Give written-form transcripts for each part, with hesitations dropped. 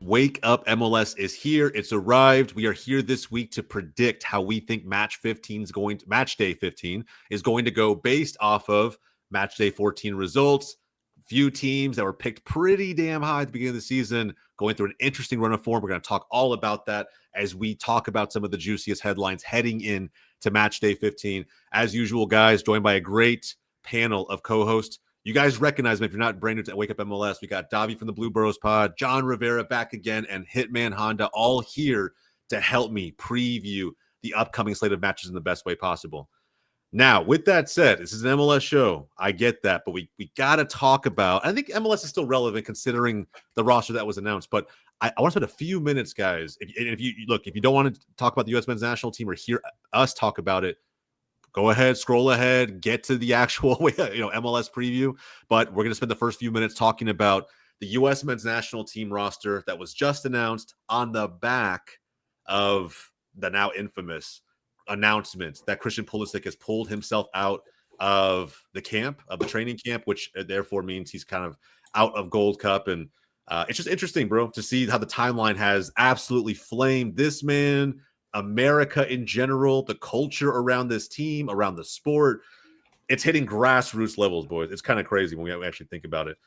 Wake Up MLS is here. It's arrived. We are here this week to predict how we think Match Day 15 is going to go based off of Match Day 14 results. Few teams that were picked pretty damn high at the beginning of the season going through an interesting run of form. We're going to talk all about that as we talk about some of the juiciest headlines heading in to Match Day 15. As usual, guys, joined by a great panel of co-hosts. You guys recognize me if you're not brand new to Wake Up MLS. We got Davi from the Blue Burrows Pod, John Rivera back again, and Hitman Honda all here to help me preview the upcoming slate of matches in the best way possible. Now, with that said, this is an MLS show. I get that, but we got to talk about, I think MLS is still relevant considering the roster that was announced, but I want to spend a few minutes, guys. If you don't want to talk about the U.S. men's national team or hear us talk about it, go ahead, scroll ahead, get to the actual MLS preview. But we're going to spend the first few minutes talking about the U.S. men's national team roster that was just announced on the back of the now infamous announcement that Christian Pulisic has pulled himself out of the training camp, which therefore means he's kind of out of Gold Cup. And it's just interesting, bro, to see how the timeline has absolutely flamed this man, America in general, the culture around this team, around the sport. It's hitting grassroots levels, boys. It's kind of crazy when we actually think about it.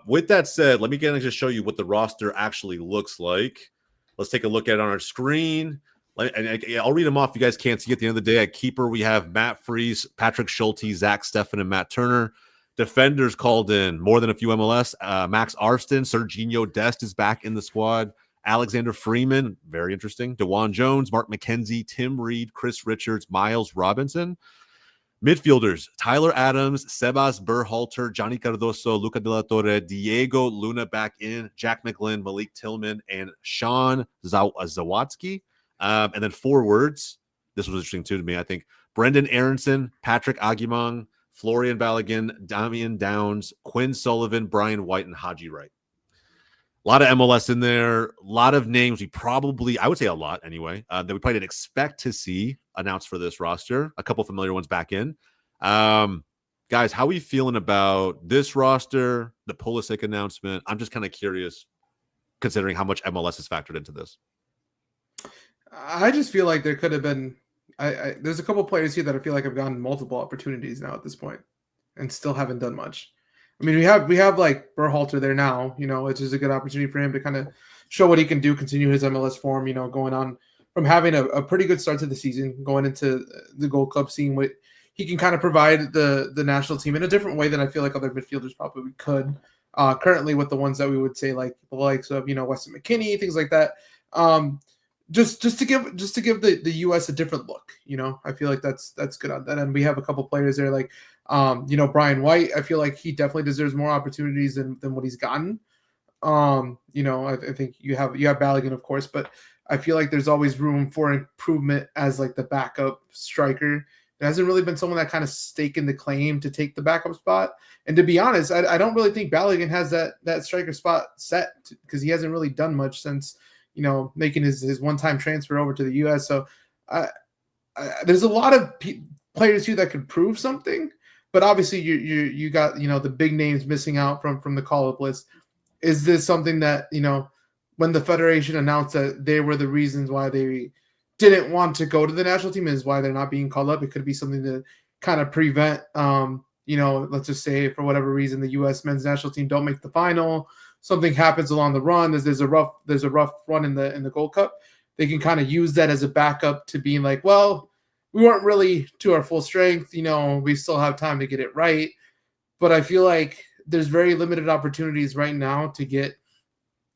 With that said, let me just show you what the roster actually looks like. Let's take a look at it on our screen. I'll read them off if you guys can't see. At the end of the day, at keeper, we have Matt Freese, Patrick Schulte, Zach Steffen, and Matt Turner. Defenders called in more than a few MLS. Max Arston, Serginho Dest is back in the squad. Alexander Freeman, very interesting. DeJuan Jones, Mark McKenzie, Tim Reed, Chris Richards, Miles Robinson. Midfielders, Tyler Adams, Sebas Berhalter, Johnny Cardoso, Luca De La Torre, Diego Luna back in, Jack McGlynn, Malik Tillman, and Sean Zawatsky. And then forwards, this was interesting too to me, I think. Brendan Aronson, Patrick Aguimang, Florian Balogun, Damian Downs, Quinn Sullivan, Brian White, and Haji Wright. A lot of MLS in there, a lot of names I would say a lot anyway, that we probably didn't expect to see announced for this roster. A couple familiar ones back in. Guys, how are we feeling about this roster, the Pulisic announcement? I'm just kind of curious considering how much MLS is factored into this. I just feel like there could have been there's a couple players here that I feel like have gotten multiple opportunities now at this point and still haven't done much. I mean, we have like Berhalter there now, which is a good opportunity for him to kind of show what he can do, continue his MLS form, going on from having a pretty good start to the season, going into the Gold Cup, seeing what he can kind of provide the national team in a different way than I feel like other midfielders probably could currently with the ones that we would say like the likes of, Weston McKennie, things like that. Just to give the US a different look, I feel like that's good on that. And we have a couple players there like, Brian White. I feel like he definitely deserves more opportunities than what he's gotten. I think you have Balogun, of course, but I feel like there's always room for improvement as like the backup striker. There hasn't really been someone that kind of staking the claim to take the backup spot. And to be honest, I don't really think Balogun has that striker spot set because he hasn't really done much since making his one-time transfer over to the U.S. So there's a lot of players here that could prove something, but obviously you got the big names missing out from the call-up list. Is this something that when the federation announced that they were the reasons why they didn't want to go to the national team is why they're not being called up? It could be something to kind of prevent let's just say for whatever reason the U.S. men's national team don't make the final. Something happens along the run, there's a rough run in the Gold Cup. They can kind of use that as a backup to being like, well, we weren't really to our full strength. We still have time to get it right. But I feel like there's very limited opportunities right now to get,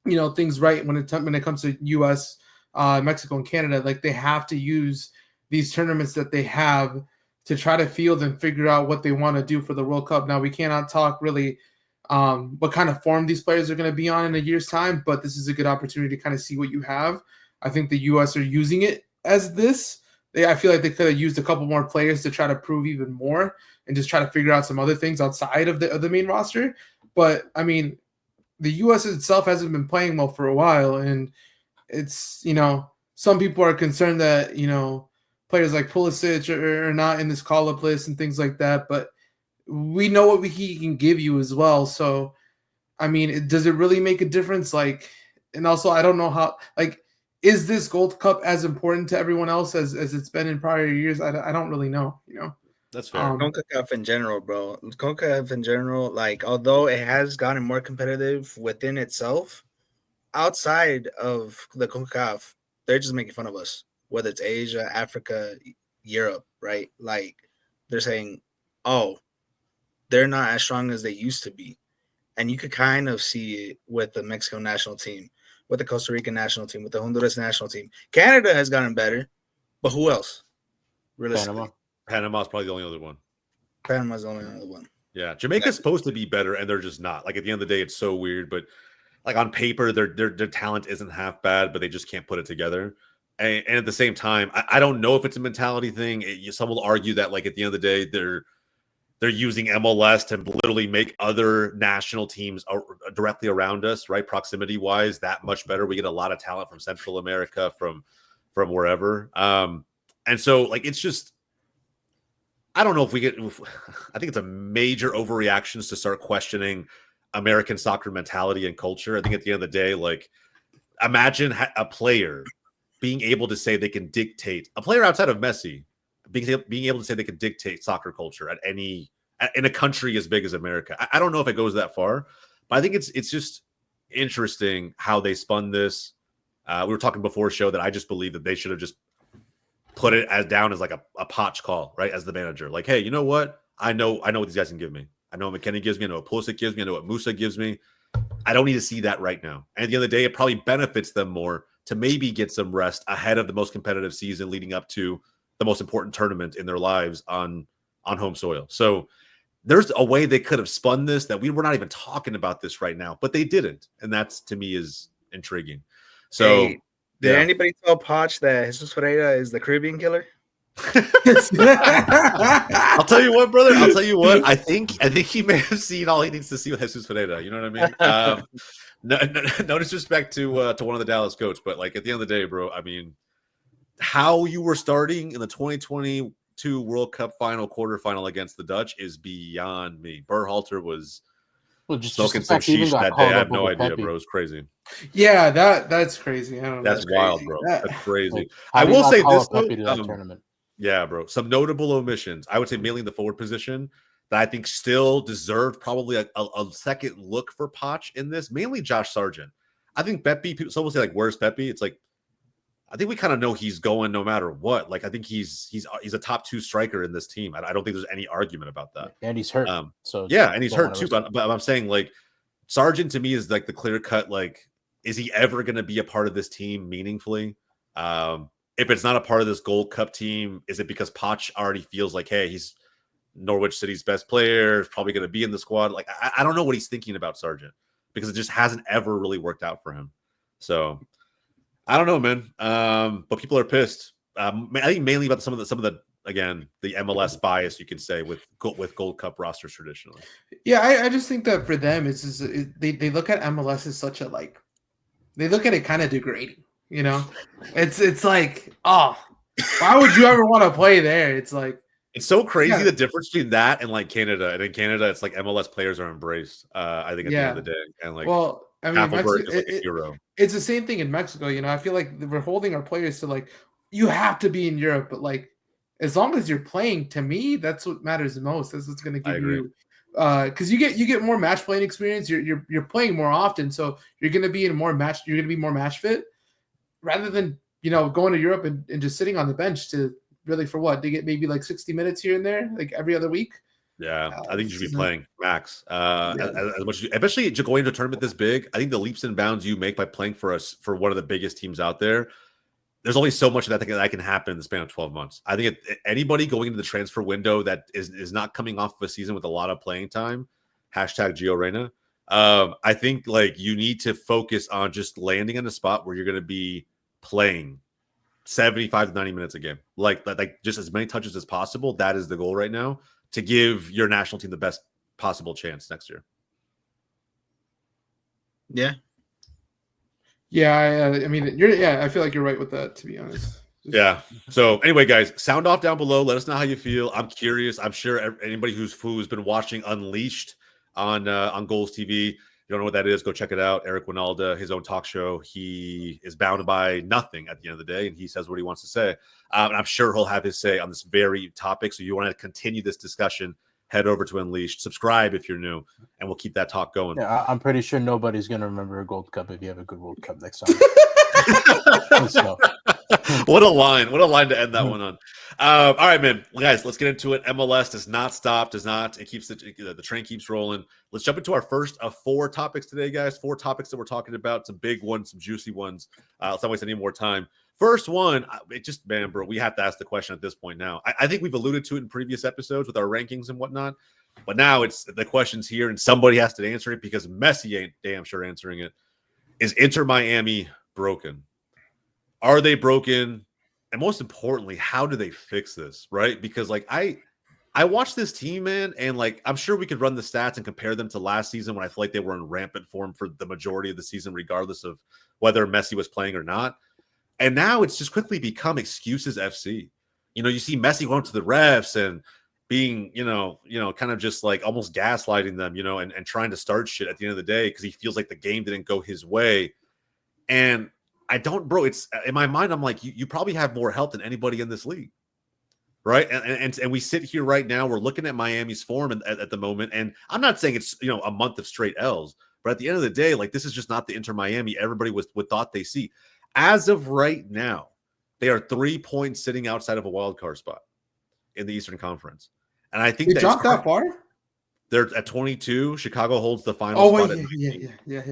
things right when it comes to U.S., Mexico, and Canada. Like they have to use these tournaments that they have to try to field and figure out what they want to do for the World Cup. Now we cannot talk really what kind of form these players are going to be on in a year's time, but this is a good opportunity to kind of see what you have. I think the U.S. are using it as this. I feel like they could have used a couple more players to try to prove even more and just try to figure out some other things outside of the main roster. But, I mean, the U.S. itself hasn't been playing well for a while, and it's, some people are concerned that, players like Pulisic are not in this call-up list and things like that, but we know what he can give you as well. So, I mean, does it really make a difference? Like, And also, I don't know how, like, is this Gold Cup as important to everyone else as it's been in prior years? I don't really know, you know. That's fair. CONCACAF in general, bro. CONCACAF in general, like, although it has gotten more competitive within itself, outside of the CONCACAF, they're just making fun of us. Whether it's Asia, Africa, Europe, right? Like, they're saying, oh, they're not as strong as they used to be. And you could kind of see it with the Mexico national team, with the Costa Rican national team, with the Honduras national team. Canada has gotten better, but who else? Realistically. Panama's probably the only other one. Panama's the only other one. Yeah, Jamaica's supposed to be better, and they're just not. Like, at the end of the day, it's so weird. But like on paper, their talent isn't half bad, but they just can't put it together. And at the same time, I don't know if it's a mentality thing. Some will argue that, like, at the end of the day, they're using MLS to literally make other national teams directly around us, right? Proximity wise, that much better. We get a lot of talent from Central America, from wherever. And so, like, it's just, I don't know if we get, I think it's a major overreactions to start questioning American soccer mentality and culture. I think at the end of the day, like, imagine a player being able to say they can dictate, a player outside of Messi, being able to say they can dictate soccer culture in a country as big as America. I don't know if it goes that far, but I think it's just interesting how they spun this. We were talking before show that I just believe that they should have just put it down as like a Potch call, right? As the manager, like, hey, you know what? I know what these guys can give me. I know what McKennie gives me. I know what Pulisic gives me. I know what Musa gives me. I don't need to see that right now. And at the end of the day, it probably benefits them more to maybe get some rest ahead of the most competitive season leading up to the most important tournament in their lives on home soil. So there's a way they could have spun this that we're not even talking about this right now, but they didn't. And that's, to me, is intriguing. So did anybody tell Potch that Jesus Ferreira is the Caribbean killer? I'll tell you what, brother. I'll tell you what. I think he may have seen all he needs to see with Jesus Ferreira. You know what I mean? No disrespect to one of the Dallas coach, but like at the end of the day, bro. I mean, how you were starting in the 2022 World Cup final quarterfinal against the Dutch is beyond me. Berhalter was smoking some sheesh that day. I have no idea, bro. It's crazy. Yeah, that's crazy. I don't know. That's wild, bro. That's crazy. I will say this though. Yeah, bro. Some notable omissions. I would say mainly the forward position that I think still deserved probably a second look for Potch in this. Mainly Josh Sargent. I think Pepe. Some will say like, "Where's Pepe?" It's like, I think we kind of know he's going no matter what. Like, I think he's a top 2 striker in this team. I don't think there's any argument about that. And he's hurt. And he's hurt too. But I'm saying, like, Sargent to me is like the clear cut. Like, is he ever going to be a part of this team meaningfully? If it's not a part of this Gold Cup team, is it because Potch already feels like, hey, he's Norwich City's best player, is probably going to be in the squad? Like, I don't know what he's thinking about Sargent because it just hasn't ever really worked out for him. So I don't know, man. But people are pissed. I think mainly about some of the again, the MLS bias, you can say, with Gold Cup rosters traditionally. Yeah, I just think that for them, they look at MLS as such a, like, they look at it kind of degrading. You know, it's like, oh, why would you ever want to play there? It's like, it's so crazy the difference between that and like Canada. And in Canada, it's like MLS players are embraced. I think at the end of the day, and like, well, I mean, it's the same thing in Mexico. You know, I feel like we're holding our players to, like, you have to be in Europe, but like, as long as you're playing, to me, that's what matters the most. That's what's going to give you, because you get more match playing experience. You're playing more often, so you're going to be more match fit. Rather than, you know, going to Europe and just sitting on the bench to really, for what? They get maybe like 60 minutes here and there, like every other week. Yeah, I think you should be playing max. As much, especially going to a tournament this big. I think the leaps and bounds you make by playing for one of the biggest teams out there, there's only so much of that can happen in the span of 12 months. I think anybody going into the transfer window that is not coming off of a season with a lot of playing time, hashtag Gio Reyna. I think like you need to focus on just landing in a spot where you're going to be playing 75 to 90 minutes a game, like just as many touches as possible. That is the goal right now, to give your national team the best possible chance next year. I mean, I feel like you're right with that, to be honest. Yeah. So anyway, guys, sound off down below. Let us know how you feel. I'm curious. I'm sure anybody who's been watching Unleashed on GOLZ TV, you don't know what that is, go check it out. Eric Winalda, his own talk show. He is bound by nothing at the end of the day, and he says what he wants to say. And I'm sure he'll have his say on this very topic. So you want to continue this discussion, head over to Unleashed. Subscribe if you're new, and we'll keep that talk going. Yeah, I'm pretty sure nobody's going to remember a Gold Cup if you have a good World Cup next time. What a line to end that one on. All right, man, guys, let's get into it. MLS does not stop, it keeps the train keeps rolling. Let's jump into our first of 4 topics today, guys. 4 topics that we're talking about, some big ones, some juicy ones. Let's not waste any more time. First one, man, bro, we have to ask the question at this point now. I think we've alluded to it in previous episodes with our rankings and whatnot, but now it's the question's here and somebody has to answer it because Messi ain't damn sure answering it. Is Inter Miami broken? Are they broken? And most importantly, how do they fix this, right? Because like I watched this team, man, and like I'm sure we could run the stats and compare them to last season when I feel like they were in rampant form for the majority of the season, regardless of whether Messi was playing or not. And now it's just quickly become excuses FC. You know, you see Messi going to the refs and being, kind of just like almost gaslighting them, and trying to start shit at the end of the day because he feels like the game didn't go his way. And it's in my mind, I'm like, you probably have more help than anybody in this league. Right. And we sit here right now, we're looking at Miami's form at the moment. And I'm not saying it's, a month of straight L's, but at the end of the day, like this is just not the Inter Miami everybody would thought they see. As of right now, they are 3 points sitting outside of a wild card spot in the Eastern Conference. And I think they dropped that far. They're at 22. Chicago holds the final spot. Yeah.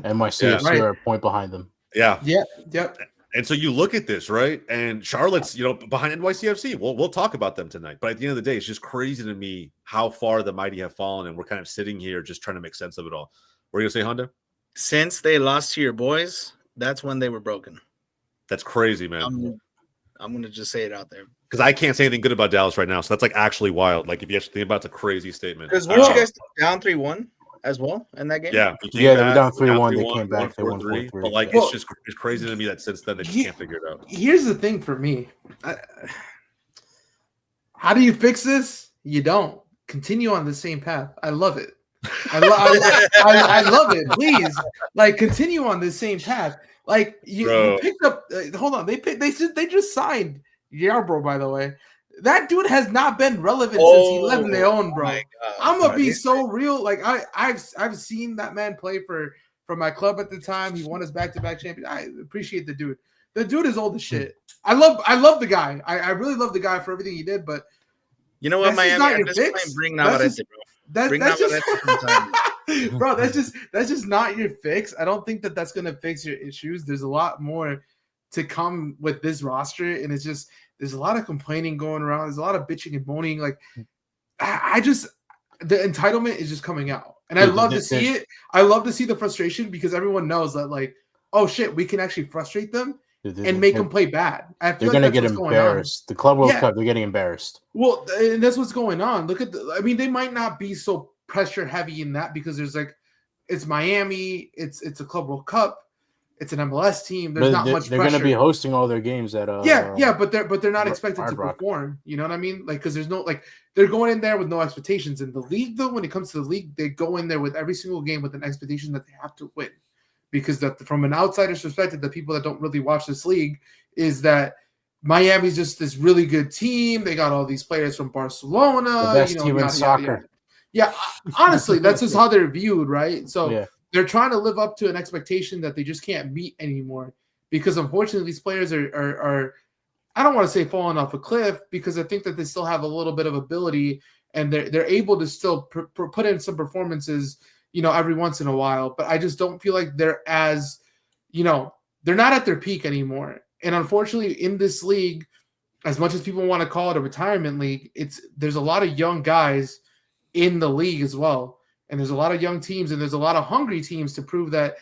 And my CFC are a point behind them. Yeah. Yep. And so you look at this, right? And Charlotte's, behind NYCFC. We'll talk about them tonight. But at the end of the day, it's just crazy to me how far the mighty have fallen. And we're kind of sitting here just trying to make sense of it all. What are you going to say, Honda? Since they lost to your boys, that's when they were broken. That's crazy, man. I'm going to just say it out there. Because I can't say anything good about Dallas right now. So that's like actually wild. Like if you actually think about it, it's a crazy statement. Because weren't you guys down 3-1 as well in that game? Yeah. They were down 3-1. They came back. They won 4-3. But like, it's crazy to me that since then they just can't figure it out. Here's the thing for me. How do you fix this? You don't. Continue on the same path. I love it. I love it. Please, like, continue on the same path. Like you picked up. Hold on, they just signed Yarbrough. By the way, that dude has not been relevant since he left Leon, bro. I'm gonna be so real. Like I've seen that man play for my club at the time. He won his back-to-back champion. I appreciate the dude. The dude is old as shit. I love the guy. I really love the guy for everything he did. But you know what, Miami? I'm just playing Bring Navarrete, bro. That's just not your fix. I don't think that's gonna fix your issues. There's a lot more to come with this roster, and it's just there's a lot of complaining going around. There's a lot of bitching and moaning. Like the entitlement is just coming out, and I love to see it. I love to see the frustration because everyone knows that like, oh shit, we can actually frustrate them and make them play bad. They're going to get embarrassed. The Club World Cup, they're getting embarrassed. Well, and that's what's going on. Look at they might not be so pressure heavy in that because there's like, it's Miami, it's a Club World Cup, it's an MLS team. There's not much pressure. They're going to be hosting all their games at but they're not expected to perform. You know what I mean? Like, because there's no like they're going in there with no expectations. In the league, though, when it comes to the league, they go in there with every single game with an expectation that they have to win. Because from an outsider's perspective, the people that don't really watch this league is that Miami's just this really good team. They got all these players from Barcelona. The best team in soccer. Yeah, honestly, that's just how they're viewed, right? So they're trying to live up to an expectation that they just can't meet anymore. Because unfortunately, these players are I don't want to say falling off a cliff because I think that they still have a little bit of ability and they're able to still put in some performances every once in a while, but I just don't feel like they're as, they're not at their peak anymore. And unfortunately, in this league, as much as people want to call it a retirement league, there's a lot of young guys in the league as well. And there's a lot of young teams and there's a lot of hungry teams to prove that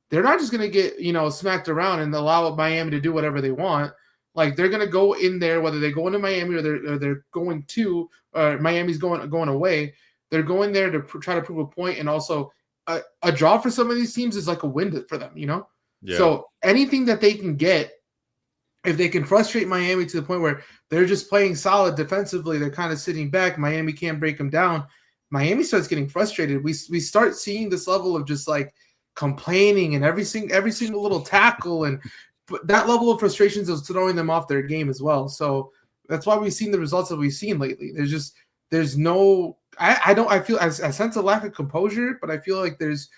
they're not just going to get, smacked around and allow Miami to do whatever they want. Like they're going to go in there, whether they go into Miami or they're going to, Miami's going away. They're going there to try to prove a point, and also a draw for some of these teams is like a win for them, Yeah. So anything that they can get, if they can frustrate Miami to the point where they're just playing solid defensively, they're kind of sitting back, Miami can't break them down, Miami starts getting frustrated, we start seeing this level of just like complaining and every single little tackle, and that level of frustrations is throwing them off their game as well. So that's why we've seen the results that we've seen lately. I sense a lack of composure, but I feel like there's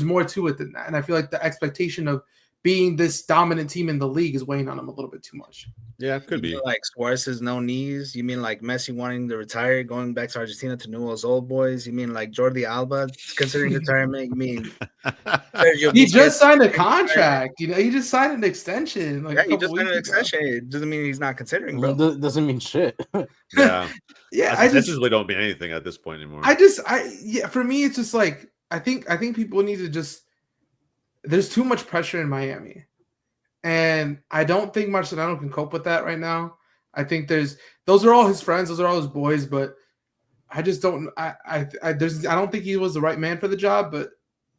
more to it than that. And I feel like the expectation of being this dominant team in the league is weighing on them a little bit too much. Yeah, it could be. Like Suarez's no knees? You mean like Messi wanting to retire, going back to Argentina to Newell's Old Boys? You mean like Jordi Alba considering retirement? You mean he just signed a contract? You know, he just signed an extension. Like he just signed an extension. It doesn't mean he's not considering, bro. Doesn't mean shit. Yeah, yeah. I just really don't mean anything at this point anymore. For me, it's just like I think people need to just. There's too much pressure in Miami. And I don't think Marcelino can cope with that right now. I think those are all his friends, those are all his boys, but I just don't. I don't think he was the right man for the job, but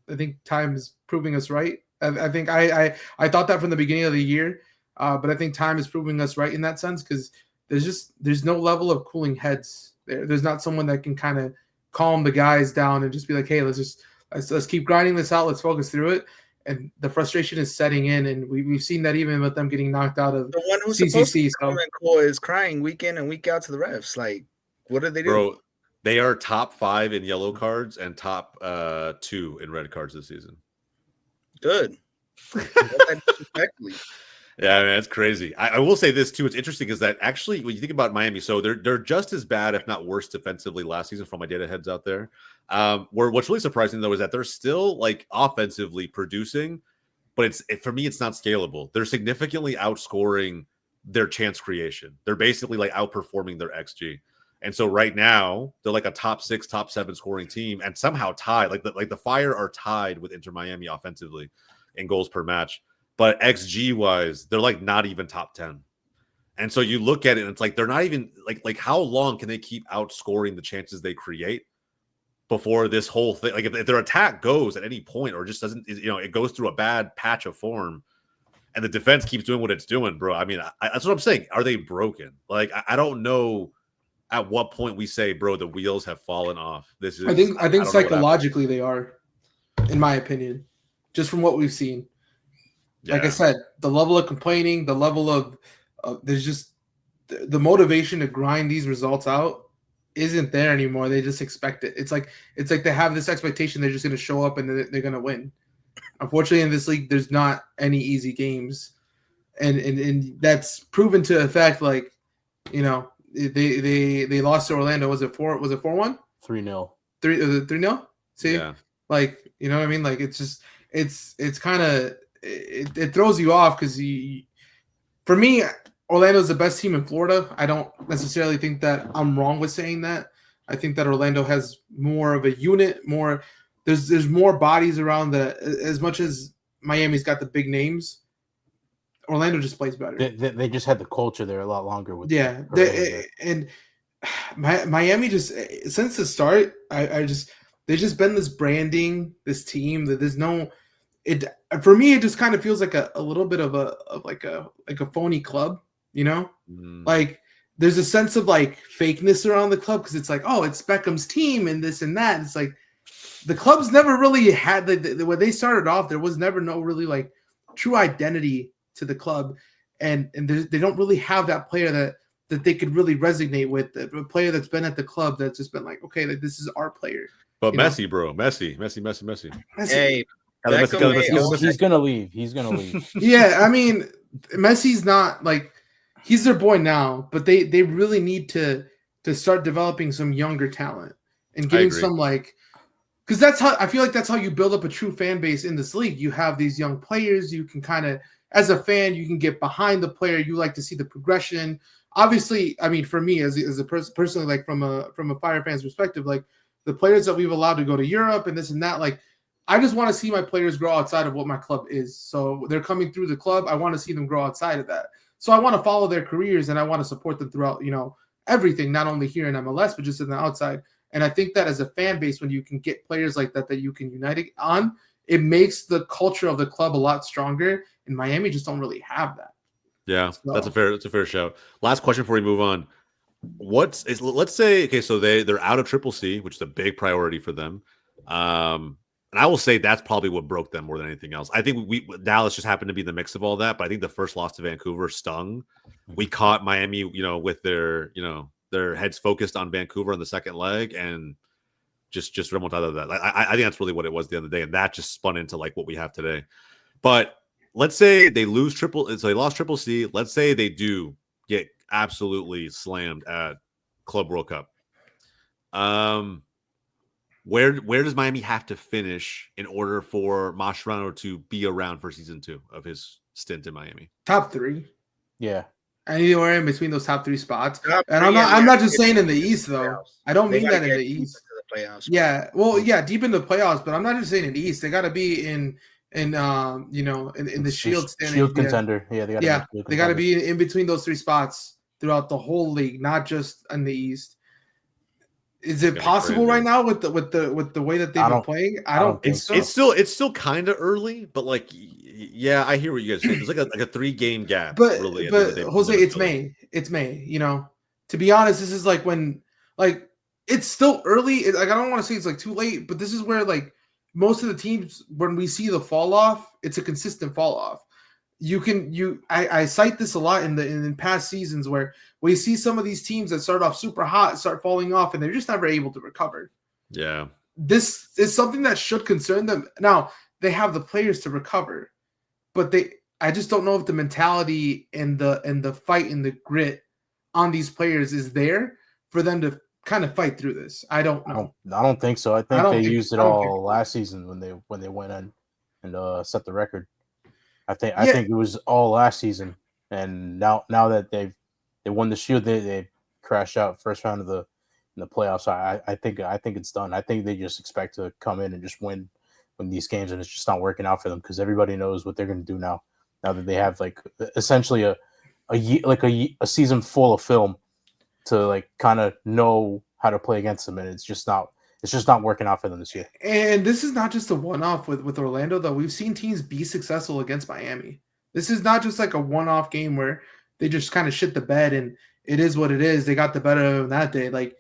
I think time is proving us right. I think I thought that from the beginning of the year, but I think time is proving us right in that sense because there's no level of cooling heads there. There's not someone that can kind of calm the guys down and just be like, hey, let's keep grinding this out. Let's focus through it. And the frustration is setting in, and we've seen that even with them getting knocked out of the one who's CCC. Supposed to come and cool is crying week in and week out to the refs. Like, what do they do? Bro, they are top 5 in yellow cards and top 2 in red cards this season. Good. Yeah, man, it's crazy. I will say this too. It's interesting is that actually when you think about Miami, so they're just as bad, if not worse, defensively last season from my data heads out there. What's really surprising though is that they're still like offensively producing, but for me it's not scalable. They're significantly outscoring their chance creation. They're basically like outperforming their XG. And so right now they're like a top 6, top 7 scoring team, and somehow tied. Like the Fire are tied with Inter Miami offensively in goals per match. But XG wise, they're like not even top 10. And so you look at it and it's like they're not even like how long can they keep outscoring the chances they create before this whole thing? Like if their attack goes at any point or just doesn't, it goes through a bad patch of form and the defense keeps doing what it's doing, bro. I mean, that's what I'm saying. Are they broken? Like I don't know at what point we say, bro, the wheels have fallen off. I think psychologically they are, in my opinion, just from what we've seen. Like I said, the level of complaining, the level of there's just the motivation to grind these results out isn't there anymore. They just expect it. It's like they have this expectation they're just going to show up and they're going to win. Unfortunately, in this league, there's not any easy games, and that's proven to affect. Like, they lost to Orlando. Was it 4-1? 3-0. 3-0. See, yeah. Like, you know what I mean? Like, it's just it's kind of. It throws you off because for me, Orlando's the best team in Florida. I don't necessarily think that I'm wrong with saying that. I think that Orlando has more of a unit, there's more bodies around as much as Miami's got the big names. Orlando just plays better. They just had the culture there a lot longer. And Miami just since the start, they've just been this branding, this team that there's no. For me, it just kind of feels like a little bit of a phony club, Like there's a sense of like fakeness around the club because it's like, oh, it's Beckham's team and this and that. It's like the club's never really had when they started off, there was never no really like true identity to the club, and they don't really have that player that they could really resonate with, a player that's been at the club that's just been like, okay, like, this is our player. But Messi, bro, Messi. Hey. He's gonna leave. He's gonna leave. Yeah, I mean, Messi's not like he's their boy now, but they really need to start developing some younger talent and getting some because that's how I feel like that's how you build up a true fan base in this league. You have these young players. You can kind of, as a fan, you can get behind the player. You like to see the progression. Obviously, I mean, for me as a personally, like from a Fire fan's perspective, like the players that we've allowed to go to Europe and this and that, like. I just want to see my players grow outside of what my club is. So they're coming through the club. I want to see them grow outside of that. So I want to follow their careers and I want to support them throughout, everything, not only here in MLS, but just in the outside. And I think that as a fan base, when you can get players like that you can unite on, it makes the culture of the club a lot stronger. And Miami just don't really have that. Yeah, so. That's a fair shout. Last question before we move on. let's say okay, so they're out of Triple C, which is a big priority for them. And I will say that's probably what broke them more than anything else. I think Dallas just happened to be in the mix of all that, but I think the first loss to Vancouver stung. We caught Miami, with their heads focused on Vancouver in the second leg, and just remontada that. I think that's really what it was at the end of the day, and that just spun into like what we have today. But let's say they lose so they lost Triple C. Let's say they do get absolutely slammed at Club World Cup. Where does Miami have to finish in order for Mascherano to be around for season 2 of his stint in Miami? Top 3. Yeah. Anywhere in between those top 3 spots. Top And three, I'm not just saying in the deep East into the though. playoffs. I don't They mean gotta that in get the deep East. into the playoffs. Yeah. Well, yeah, deep in the playoffs, but I'm not just saying in the East. They got to be in the Shield standing. Shield contender. Yeah, they got to be in between those 3 spots throughout the whole league, not just in the East. Is it possible crazy right now with the way that they've been playing? I don't think so. It's still kind of early, but like, yeah, I hear what you guys say. There's like a 3-game gap. But really, Jose, it's May. It's May. To be honest, this is like when it's still early. Like I don't want to say it's like too late, but this is where like most of the teams, when we see the fall off, it's a consistent fall off. I cite this a lot in past seasons where we see some of these teams that start off super hot start falling off and they're just never able to recover. Yeah. This is something that should concern them. Now, they have the players to recover, but I just don't know if the mentality and the fight and the grit on these players is there for them to kind of fight through this. I don't know. I don't think so. I think they used it all last season when they went in and set the record. I think it was all last season, and now that they won the Shield, they crashed out first round in the playoffs. I think it's done. I think they just expect to come in and just win these games, and it's just not working out for them because everybody knows what they're going to do now. Now that they have like essentially a season full of film to like kind of know how to play against them, and it's just not working out for them this year. And this is not just a one-off with Orlando, though. We've seen teams be successful against Miami. This is not just like a one-off game where they just kind of shit the bed and it is what it is. They got the better of them that day. Like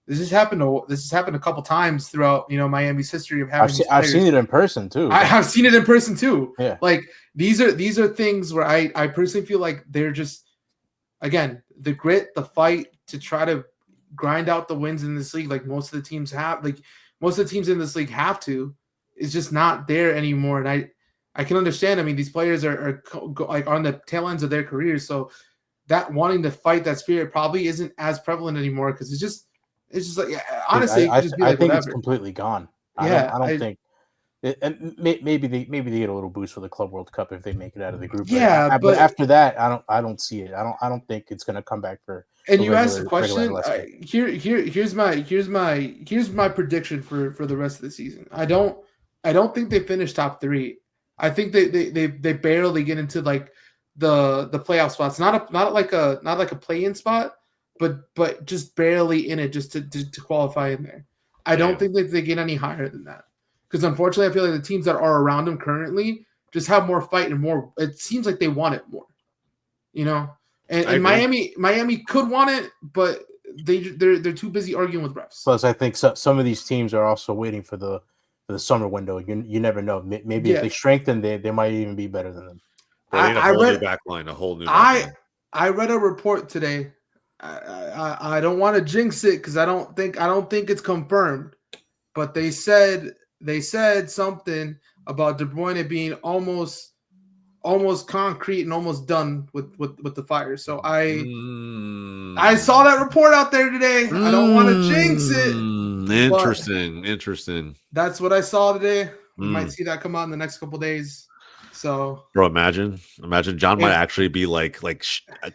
this has happened a couple times throughout Miami's history of having. I've seen it in person too. I have seen it in person too. Yeah. Like these are things where I personally feel like they're just, again, the grit, the fight to try to grind out the wins in this league like most of the teams have, like most of the teams in this league have to, is just not there anymore. And I can understand. I mean, these players are like on the tail ends of their careers, so that wanting to fight, that spirit probably isn't as prevalent anymore because it's just like honestly, I think whatever. It's completely gone. I don't think. And maybe they get a little boost for the Club World Cup if they make it out of the group. Yeah, but after that, I don't see it. I don't think it's going to come back for. And you asked the question. Here's my prediction for the rest of the season. I don't think they finish top 3. I think they barely get into like the playoff spots. Not like a play-in spot, but just barely in it just to qualify in there. I don't think that they get any higher than that. Because unfortunately, I feel like the teams that are around them currently just have more fight and more. It seems like they want it more, And Miami could want it, but they're too busy arguing with refs. Plus, I think some of these teams are also waiting for the summer window. You never know. Maybe if they strengthen, they might even be better than them. I read a whole new backline. I read a report today. I don't want to jinx it because I don't think it's confirmed, but they said something about De Bruyne being almost concrete and almost done with the Fire. So I saw that report out there today. I don't want to jinx it. Interesting. That's what I saw today. We might see that come out in the next couple days. So, bro, imagine John might actually be like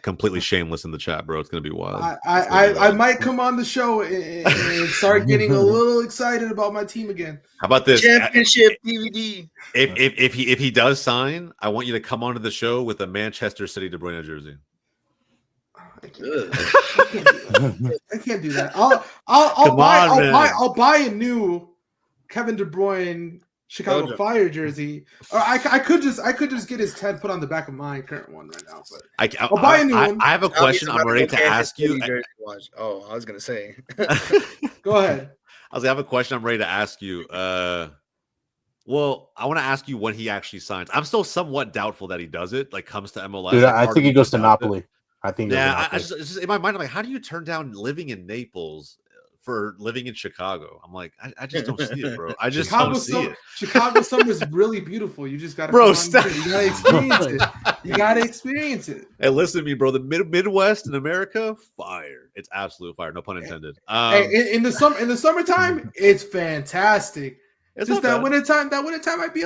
completely shameless in the chat, bro. It's gonna be wild. I might come on the show and start getting a little excited about my team again. How about this championship DVD? If he does sign, I want you to come onto the show with a Manchester City De Bruyne jersey. I can't do that. I'll buy a new Kevin De Bruyne Chicago Belgium. Fire jersey. Or I could just get his head put on the back of my current one right now. But I'll buy a new one. I have a question. I'm ready to ask you. Oh, I was gonna say. Go ahead. I have a question. I'm ready to ask you. Well, I want to ask you when he actually signs. I'm still somewhat doubtful that he does it. Like comes to MLS. Dude, like, I think he goes to Napoli. I think. Yeah, it's just in my mind. I'm like, how do you turn down living in Naples for living in Chicago? I'm like, I just don't see it, bro. I just don't see it. Chicago summer is really beautiful. You just gotta, bro. You gotta experience it. You gotta experience it. Hey, listen to me, bro. The Midwest in America, fire. It's absolute fire. No pun intended. Hey, in the summertime, it's fantastic. It's just that wintertime. That wintertime might be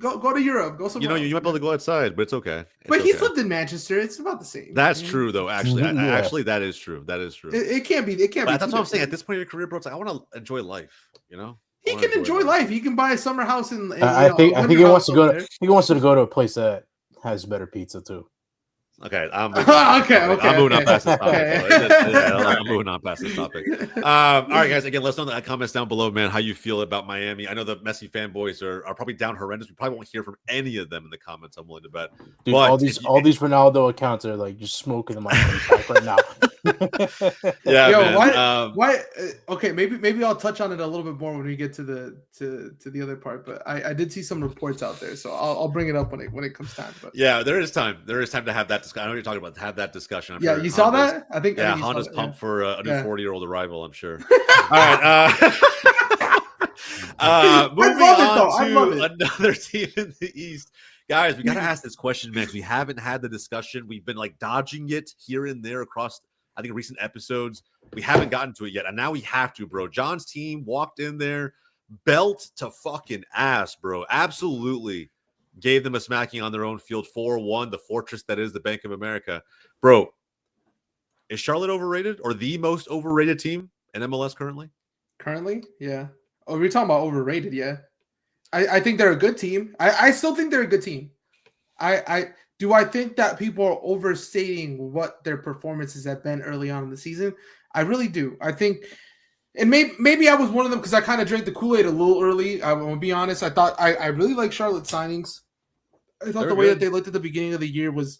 go to Europe. Go somewhere. You might be able to go outside, but it's okay. But he's lived in Manchester. It's about the same. That's true, though. Actually, actually, that is true. That is true. It can't be. It can't be. That's what I'm saying. At this point in your career, bro, it's like I want to enjoy life. You know, he can enjoy life. He can buy a summer house in. I think he wants to go to. He wants to go to a place that has better pizza too. Okay, I'm okay. I'm moving on past this topic. I'm moving on past this topic. All right, guys. Again, let us know in the comments down below, man, how you feel about Miami. I know the Messi fanboys are probably down horrendous. We probably won't hear from any of them in the comments. I'm willing to bet. Dude, all these Ronaldo accounts are like just smoking the Miami pack right now. Yeah. Yo, man. why? Okay, maybe I'll touch on it a little bit more when we get to the other part. But I did see some reports out there, so I'll bring it up when it comes time. But yeah, there is time. There is time to have that discussion. I know what you're talking about. To have that discussion. Yeah, you saw that? I think. Yeah, Honda's pumped for a new 40-year-old arrival. I'm sure. All right. Moving on to another team in the East. Guys, we got to ask this question, man, because we haven't had the discussion. We've been like dodging it here and there across, I think, recent episodes. We haven't gotten to it yet, and now we have to, bro. John's team walked in there, belt to fucking ass, bro. Absolutely gave them a smacking on their own field, 4-1, the fortress that is the Bank of America. Bro, is Charlotte overrated or the most overrated team in MLS currently? Currently, yeah. Oh, we're talking about overrated, yeah. I think they're a good team. I still think they're a good team. I think that people are overstating what their performances have been early on in the season. I really do. I think, and maybe I was one of them because I kind of drank the Kool-Aid a little early. I will be honest. I thought I really like Charlotte signings. I thought the way that they looked at the beginning of the year was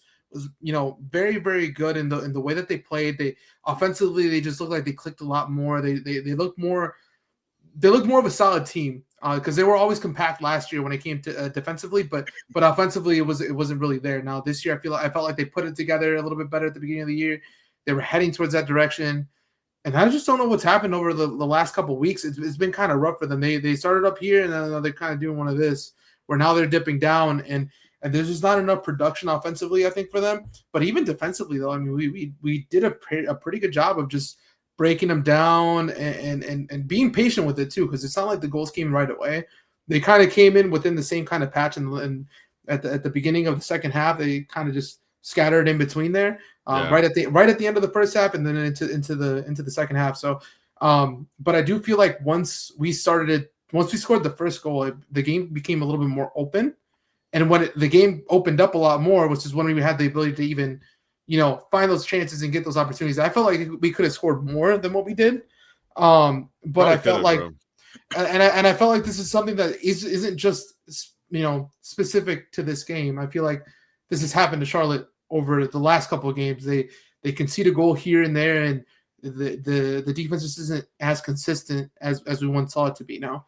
very, very good in the way that they played. They offensively, they just looked like they clicked a lot more. They looked more of a solid team because they were always compact last year when it came to defensively, but offensively it wasn't really there. Now this year I felt like they put it together a little bit better at the beginning of the year. They were heading towards that direction, and I just don't know what's happened over the last couple of weeks. It's been kind of rough for them. They started up here and then they're kind of doing one of this where now they're dipping down and there's just not enough production offensively, I think, for them. But even defensively, though, I mean, we did a pretty good job of just breaking them down and being patient with it too, because it's not like the goals came right away. They kind of came in within the same kind of patch, and at the beginning of the second half, they kind of just scattered in between there, right at the end of the first half, and then into the second half. So, but I do feel like once we scored the first goal, the game became a little bit more open. And when the game opened up a lot more, which is when we had the ability to even, find those chances and get those opportunities, I felt like we could have scored more than what we did. But I felt like, and I felt like this is something that isn't just specific to this game. I feel like this has happened to Charlotte over the last couple of games. They concede a goal here and there, and the defense just isn't as consistent as we once saw it to be now.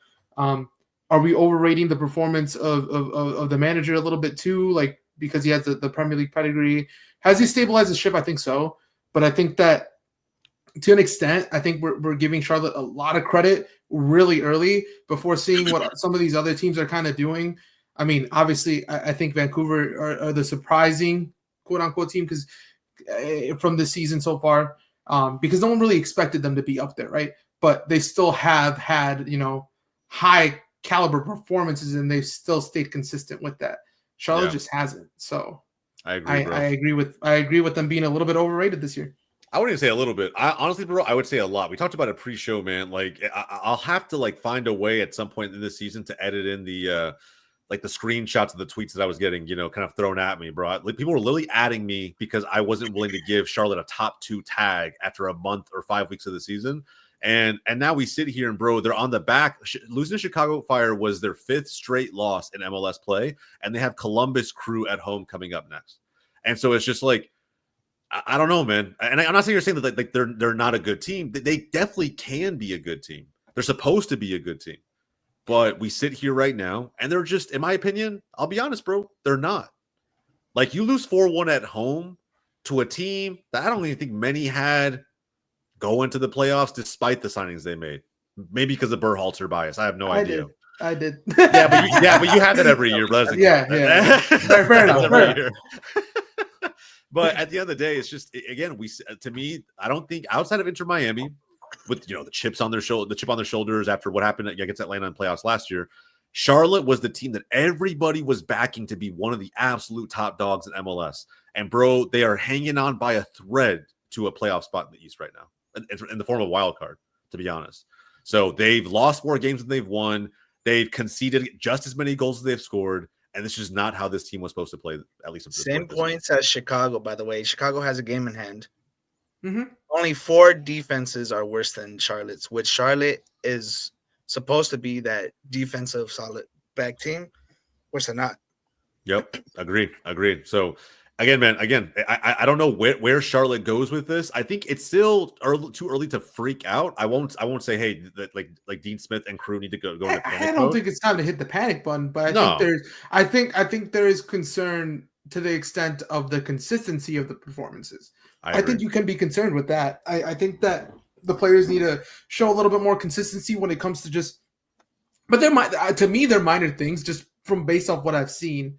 Are we overrating the performance of the manager a little bit too? Like, because he has the Premier League pedigree. Has he stabilized the ship? I think so. But I think that to an extent, I think we're giving Charlotte a lot of credit really early before seeing what some of these other teams are kind of doing. I mean, obviously, I think Vancouver are the surprising quote-unquote team because from this season so far, because no one really expected them to be up there, right? But they still have had, high caliber performances, and they've still stayed consistent with that. Charlotte just hasn't. So I agree with them being a little bit overrated this year. I wouldn't even say a little bit. Honestly, bro, I would say a lot. We talked about it pre-show, man. Like, I'll have to find a way at some point in this season to edit in the the screenshots of the tweets that I was getting, kind of thrown at me, bro. People were literally adding me because I wasn't willing to give Charlotte a top 2 tag after a month or 5 weeks of the season. And now we sit here and bro, they're on the back. Losing to Chicago Fire was their 5th straight loss in MLS play, and they have Columbus Crew at home coming up next. And so it's just like, I don't know, man. And I'm not saying you're saying that like they're not a good team. They definitely can be a good team. They're supposed to be a good team. But we sit here right now, and they're just, in my opinion, I'll be honest, bro, they're not. Like, you lose 4-1 at home to a team that I don't even think many had go into the playoffs despite the signings they made. Maybe because of Berhalter bias. I have no idea. I did. yeah, but you have that every year. But yeah. Fair enough. But at the end of the day, it's just, again, to me, I don't think outside of Inter Miami, with the chip on their shoulders after what happened against Atlanta in playoffs last year, Charlotte was the team that everybody was backing to be one of the absolute top dogs in MLS. And bro, they are hanging on by a thread to a playoff spot in the East right now, in the form of a wild card, to be honest. So they've lost more games than they've won. They've conceded just as many goals as they've scored. And this is not how this team was supposed to play, at least. Same points as Chicago, by the way. Chicago has a game in hand. Mm-hmm. Only 4 defenses are worse than Charlotte's, which Charlotte is supposed to be that defensive solid back team, which they're not. Yep, agreed. So again, man, I don't know where Charlotte goes with this. I think it's still too early to freak out. I won't say, hey, that like Dean Smith and crew need to go into panic I don't think it's time to hit the panic button, but I think there is concern to the extent of the consistency of the performances. I think you can be concerned with that. I think that the players need to show a little bit more consistency when it comes to just, but to me, they're minor things just from based off what I've seen.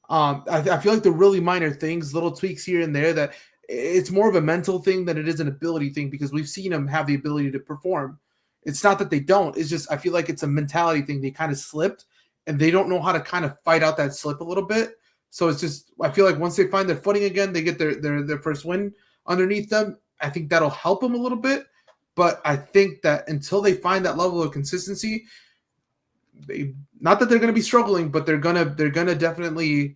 I feel like they're really minor things, little tweaks here and there, that it's more of a mental thing than it is an ability thing, because we've seen them have the ability to perform. It's not that they don't. It's just I feel like it's a mentality thing. They kind of slipped, and they don't know how to kind of fight out that slip a little bit. So it's just I feel like once they find their footing again, they get their first win underneath them. I think that'll help them a little bit. But I think that until they find that level of consistency, not that they're going to be struggling, but they're gonna definitely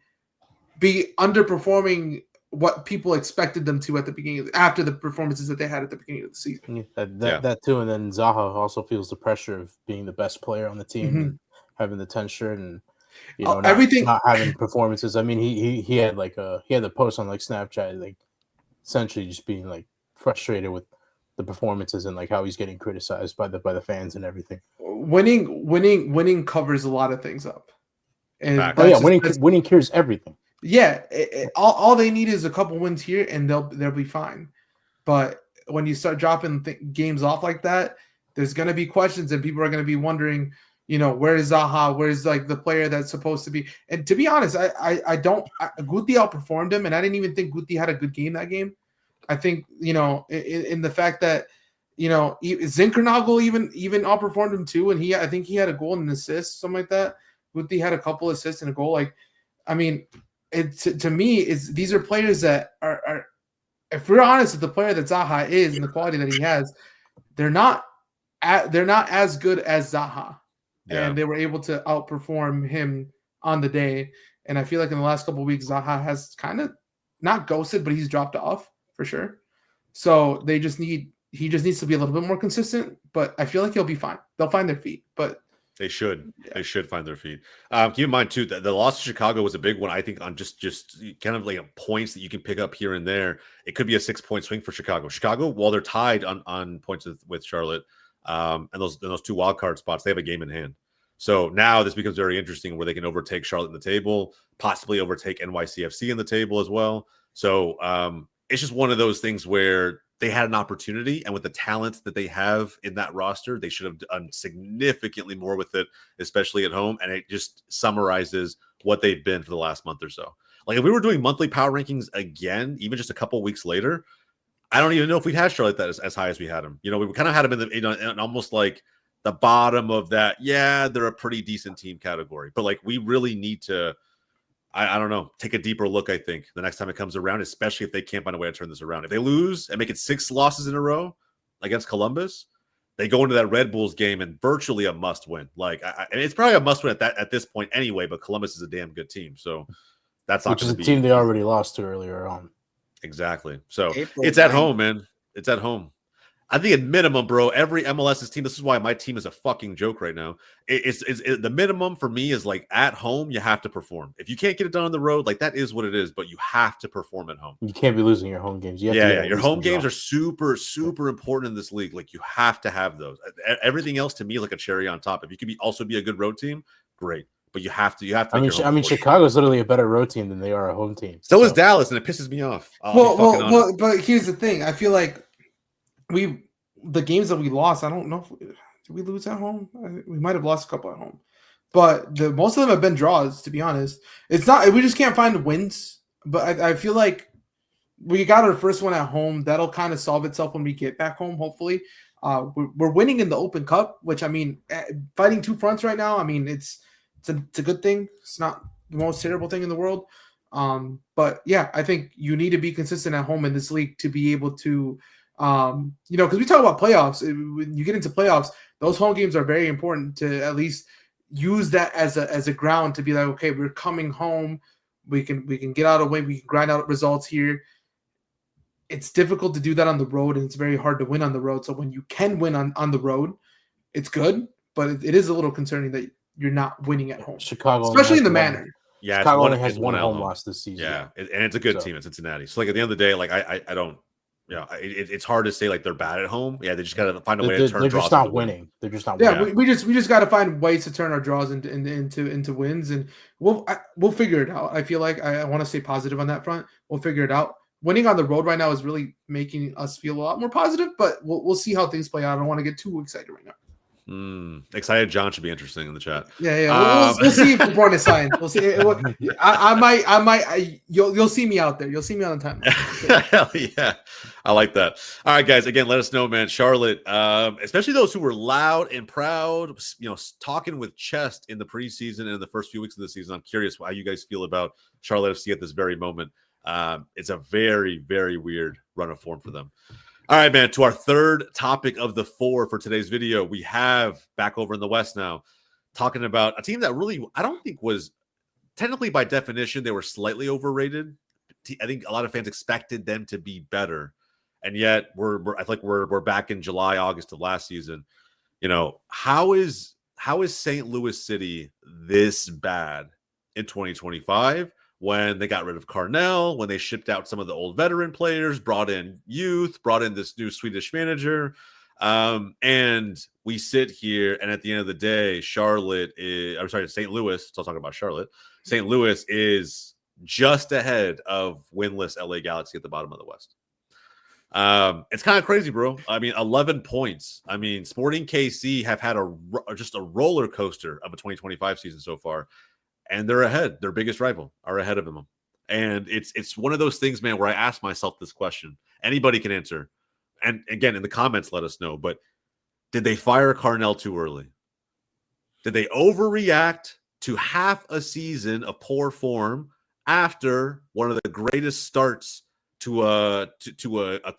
be underperforming what people expected them to at the beginning after the performances that they had at the beginning of the season. That too, and then Zaha also feels the pressure of being the best player on the team, and having the 10 shirt, and not having performances. I mean, he had the post on like Snapchat, like essentially just being like frustrated with the performances and like how he's getting criticized by the fans and everything. Winning covers a lot of things up. And winning cures everything. Yeah, all they need is a couple wins here, and they'll be fine. But when you start dropping games off like that, there's going to be questions, and people are going to be wondering, where is Zaha? Where's like the player that's supposed to be? And to be honest, Guti outperformed him, and I didn't even think Guti had a good game that game. I think in the fact that Zinkernagel even outperformed him too, and I think he had a goal and an assist, something like that. Guti had a couple assists and a goal. Like, I mean, to me, these are players that are, if we're honest with the player that Zaha is and the quality that he has, they're not as good as Zaha, and they were able to outperform him on the day. And I feel like in the last couple of weeks, Zaha has kind of not ghosted, but he's dropped off for sure. So he just needs to be a little bit more consistent. But I feel like he'll be fine. They'll find their feet, but. They should find their feet. Keep in mind too that the loss to Chicago was a big one. I think on just kind of like points that you can pick up here and there. It could be a 6-point swing for Chicago. While they're tied on points with Charlotte, and those 2 wild card spots, they have a game in hand. So now this becomes very interesting, where they can overtake Charlotte in the table, possibly overtake NYCFC in the table as well. So it's just one of those things where they had an opportunity, and with the talent that they have in that roster, they should have done significantly more with it, especially at home. And it just summarizes what they've been for the last month or so. Like, if we were doing monthly power rankings again, even just a couple weeks later, I don't even know if we'd had Charlotte that as high as we had them. We kind of had them in almost like the bottom of that. Yeah, they're a pretty decent team category, but like we really need to. I don't know, take a deeper look, I think, the next time it comes around, especially if they can't find a way to turn this around. If they lose and make it 6 losses in a row against Columbus, they go into that Red Bulls game and virtually a must win. Like, and it's probably a must win at this point anyway, but Columbus is a damn good team. So that's not which is a team they already lost to earlier on. Exactly. So it's at home, man. It's at home. I think at minimum, bro, every MLS's team, this is why my team is a fucking joke right now. The minimum for me is like at home, you have to perform. If you can't get it done on the road, like that is what it is, but you have to perform at home. You can't be losing your home games. You have yeah. Your home games are super, super important in this league. Like you have to have those. Everything else to me is like a cherry on top. If you could also be a good road team, great. But you have to. I mean, Chicago's literally a better road team than they are a home team. So is Dallas, and it pisses me off. But here's the thing. I feel like the games that we lost, I don't know did we lose at home? We might have lost a couple at home, but most of them have been draws. To be honest, it's not. We just can't find wins. But I feel like we got our first one at home. That'll kind of solve itself when we get back home. Hopefully, we're winning in the Open Cup, which I mean, fighting two fronts right now. I mean, it's a good thing. It's not the most terrible thing in the world. But yeah, I think you need to be consistent at home in this league to be able to. Because we talk about playoffs. When you get into playoffs, those home games are very important to at least use that as a ground to be like, okay, we're coming home. We can get out of the way. We can grind out results here. It's difficult to do that on the road, and it's very hard to win on the road. So when you can win on the road, it's good, but it is a little concerning that you're not winning at home. Chicago, especially in the manner. Yeah, Chicago only has one home loss this season. Yeah, and it's a good team in Cincinnati. So like at the end of the day, like I don't. Yeah, it's hard to say like they're bad at home. Yeah, they just got to find a way to turn. They're draws just not winning. They're just not. Yeah, winning. we just got to find ways to turn our draws into wins, and we'll figure it out. I feel like I want to stay positive on that front. We'll figure it out. Winning on the road right now is really making us feel a lot more positive, but we'll see how things play out. I don't want to get too excited right now. Excited John should be interesting in the chat. Yeah. We'll see if LeBron is signed. We'll see. I might. You'll see me out there. You'll see me on the timeline. Hell yeah, I like that. All right, guys. Again, let us know, man. Charlotte, especially those who were loud and proud, talking with chest in the preseason and in the first few weeks of the season. I'm curious how you guys feel about Charlotte FC at this very moment. It's a very, very weird run of form for them. All right, man, to our third topic of the four for today's video, we have back over in the West now, talking about a team that really, I don't think was technically by definition, they were slightly overrated. I think a lot of fans expected them to be better. And yet I think we're back in July, August of last season. How is St. Louis City this bad in 2025? When they got rid of Carnell, when they shipped out some of the old veteran players, brought in youth, brought in this new Swedish manager. And we sit here, and at the end of the day, St. Louis, so I'll talk about Charlotte. St. Louis is just ahead of winless LA Galaxy at the bottom of the West. It's kind of crazy, bro. I mean, 11 points. I mean, Sporting KC have had just a roller coaster of a 2025 season so far. And they're ahead. Their biggest rival are ahead of them. And it's one of those things, man, where I ask myself this question. Anybody can answer. And again, in the comments, let us know. But did they fire Carnell too early? Did they overreact to half a season of poor form after one of the greatest starts to a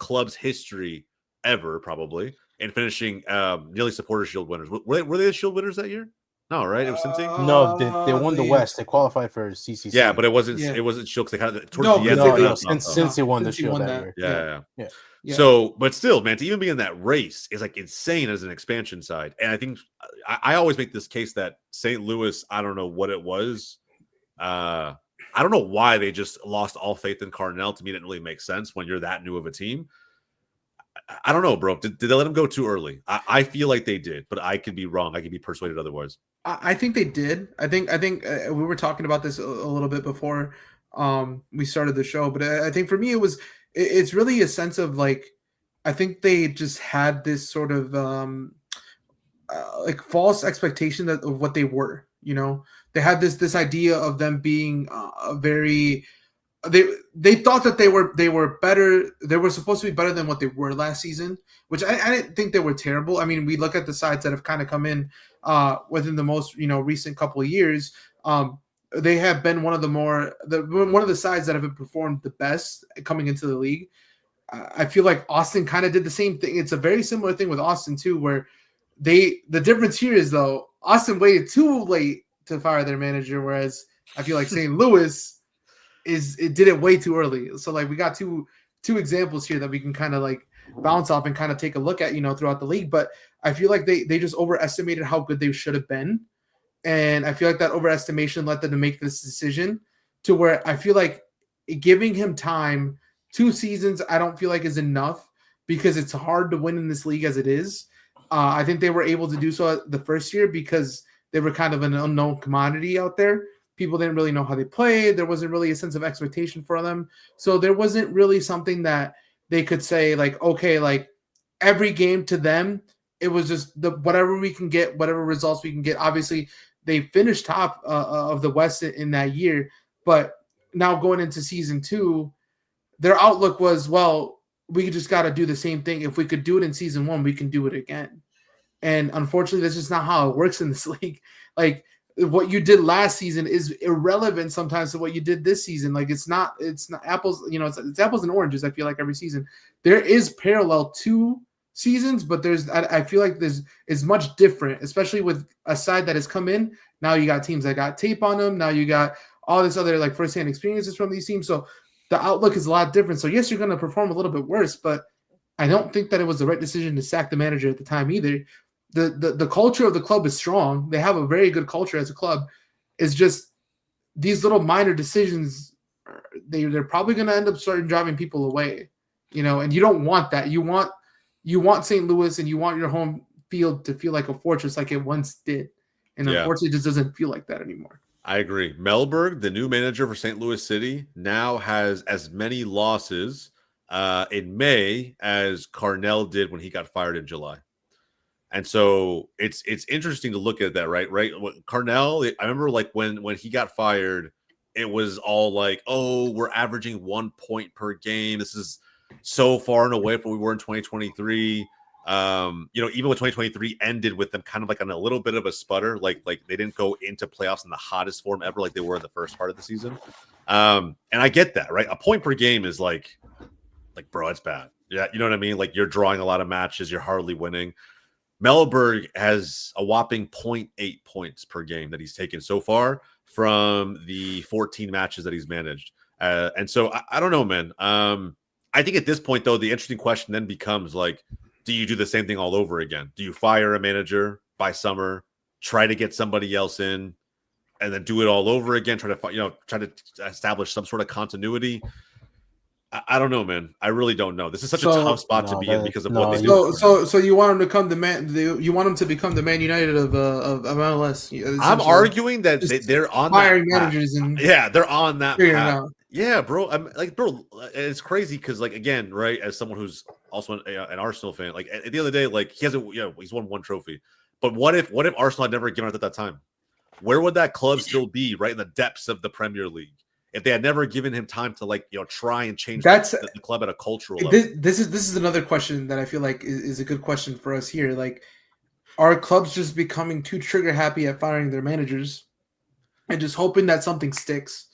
club's history ever, probably, and finishing nearly Supporter Shield winners? Were they the Shield winners that year? No, right? It was Cincy. No, they won the West. They qualified for CCC. Yeah, but it wasn't Shield because they kind of towards the end. Since they won the Shield that year. Yeah. So, but still, man, to even be in that race is like insane as an expansion side. And I think I always make this case that St. Louis, I don't know what it was. I don't know why they just lost all faith in Carnell. To me, it didn't really make sense when you're that new of a team. I don't know, bro. Did they let him go too early? I feel like they did, but I could be wrong. I could be persuaded otherwise. I think they did. I think we were talking about this a little bit before we started the show, but I think for me it's really a sense of like I think they just had this sort of like false expectation of what they were. They had this idea of them being very. They thought that they were better. They were supposed to be better than what they were last season, which I didn't think they were terrible. I mean, we look at the sides that have kind of come in within the most recent couple of years. They have been one of the sides that have been performed the best coming into the league. I feel like Austin kind of did the same thing. It's a very similar thing with Austin too, where the difference here is though Austin waited too late to fire their manager, whereas I feel like St. Louis. It did it way too early. So like we got two examples here that we can kind of like bounce off and kind of take a look at, throughout the league. But I feel like they just overestimated how good they should have been. And I feel like that overestimation led them to make this decision to where I feel like giving him time, 2 seasons, I don't feel like is enough because it's hard to win in this league as it is. I think they were able to do so the first year because they were kind of an unknown commodity out there. People didn't really know how they played. There wasn't really a sense of expectation for them. So there wasn't really something that they could say like, okay, like every game to them, it was just whatever we can get, whatever results we can get. Obviously, they finished top of the West in that year, but now going into season 2, their outlook was, well, we just got to do the same thing. If we could do it in season 1, we can do it again. And unfortunately, that's just not how it works in this league. Like what you did last season is irrelevant sometimes to what you did this season. Like it's not apples, it's apples and oranges. I feel like every season there is parallel to seasons, but I feel like is much different, especially with a side that has come in. Now you got teams that got tape on them. Now you got all this other like firsthand experiences from these teams. So the outlook is a lot different. So yes, you're going to perform a little bit worse, but I don't think that it was the right decision to sack the manager at the time either. The culture of the club is strong. They have a very good culture as a club. It's just these little minor decisions. They're probably going to end up starting driving people away, and you don't want that. You want St. Louis and you want your home field to feel like a fortress like it once did. And unfortunately, it just doesn't feel like that anymore. I agree. Mellberg, the new manager for St. Louis City, now has as many losses in May as Carnell did when he got fired in July. And so it's interesting to look at that, right? Carnell, I remember like when he got fired, it was all like, oh, we're averaging 1 point per game. This is so far and away from what we were in 2023. Even when 2023 ended with them kind of like on a little bit of a sputter, like they didn't go into playoffs in the hottest form ever, like they were in the first part of the season. And I get that, right? A point per game is like, bro, it's bad. Yeah, you know what I mean? Like you're drawing a lot of matches, you're hardly winning. Mellberg has a whopping 0.8 points per game that he's taken so far from the 14 matches that he's managed. And so I don't know, man. I think at this point, though, the interesting question then becomes like, do you do the same thing all over again? Do you fire a manager by summer, try to get somebody else in, and then do it all over again? Try to establish some sort of continuity. I don't know, man. I really don't know. This is such a tough spot to be in because of what they do. So you want him to come you want him to become the Man United of MLS. I'm arguing that they're on hiring managers and they're on that path. Yeah, bro. I'm like, bro, it's crazy because, like, again, right, as someone who's also an Arsenal fan, like at the end of the day, like he hasn't, he's won 1 trophy. But what if Arsenal had never given it at that time? Where would that club still be, right in the depths of the Premier League? If they had never given him time to try and change the club at a cultural level. This is another question that I feel like is a good question for us here. Like, are clubs just becoming too trigger happy at firing their managers and just hoping that something sticks?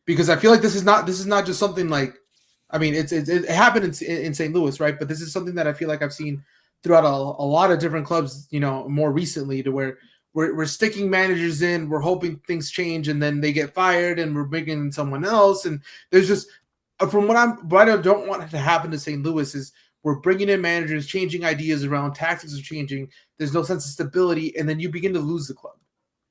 Because I feel like this is not just something like, I mean, it happened in St. Louis, right? But this is something that I feel like I've seen throughout a lot of different clubs, more recently, to where we're sticking managers in, we're hoping things change, and then they get fired, and we're bringing in someone else. And there's just, from what I don't want to happen to St. Louis is we're bringing in managers, changing ideas around, tactics are changing. There's no sense of stability, and then you begin to lose the club.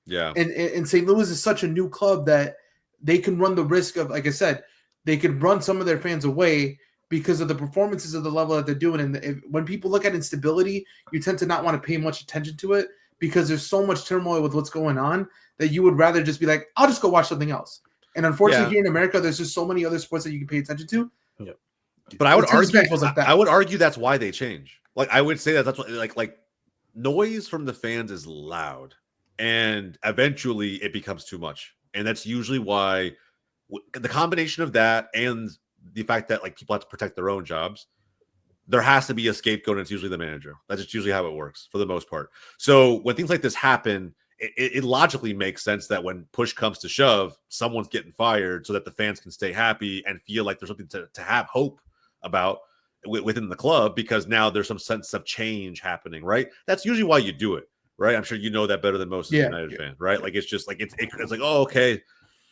Yeah. And St. Louis is such a new club that they can run the risk of, like I said, they could run some of their fans away because of the performances of the level that they're doing. And when people look at instability, you tend to not want to pay much attention to it, because there's so much turmoil with what's going on that you would rather just be like, I'll just go watch something else. And unfortunately, here in America, there's just so many other sports that you can pay attention to. Yeah. But I would argue that's why they change. Like, I would say that's what, like noise from the fans is loud, and eventually it becomes too much. And that's usually why the combination of that and the fact that like people have to protect their own jobs, there has to be a scapegoat, and it's usually the manager. That's just usually how it works for the most part. So when things like this happen, it logically makes sense that when push comes to shove, someone's getting fired so that the fans can stay happy and feel like there's something to have hope about within the club, because now there's some sense of change happening, right? That's usually why you do it, right? I'm sure you know that better than most as a United fan, right? Like, it's just like it's like, oh, okay,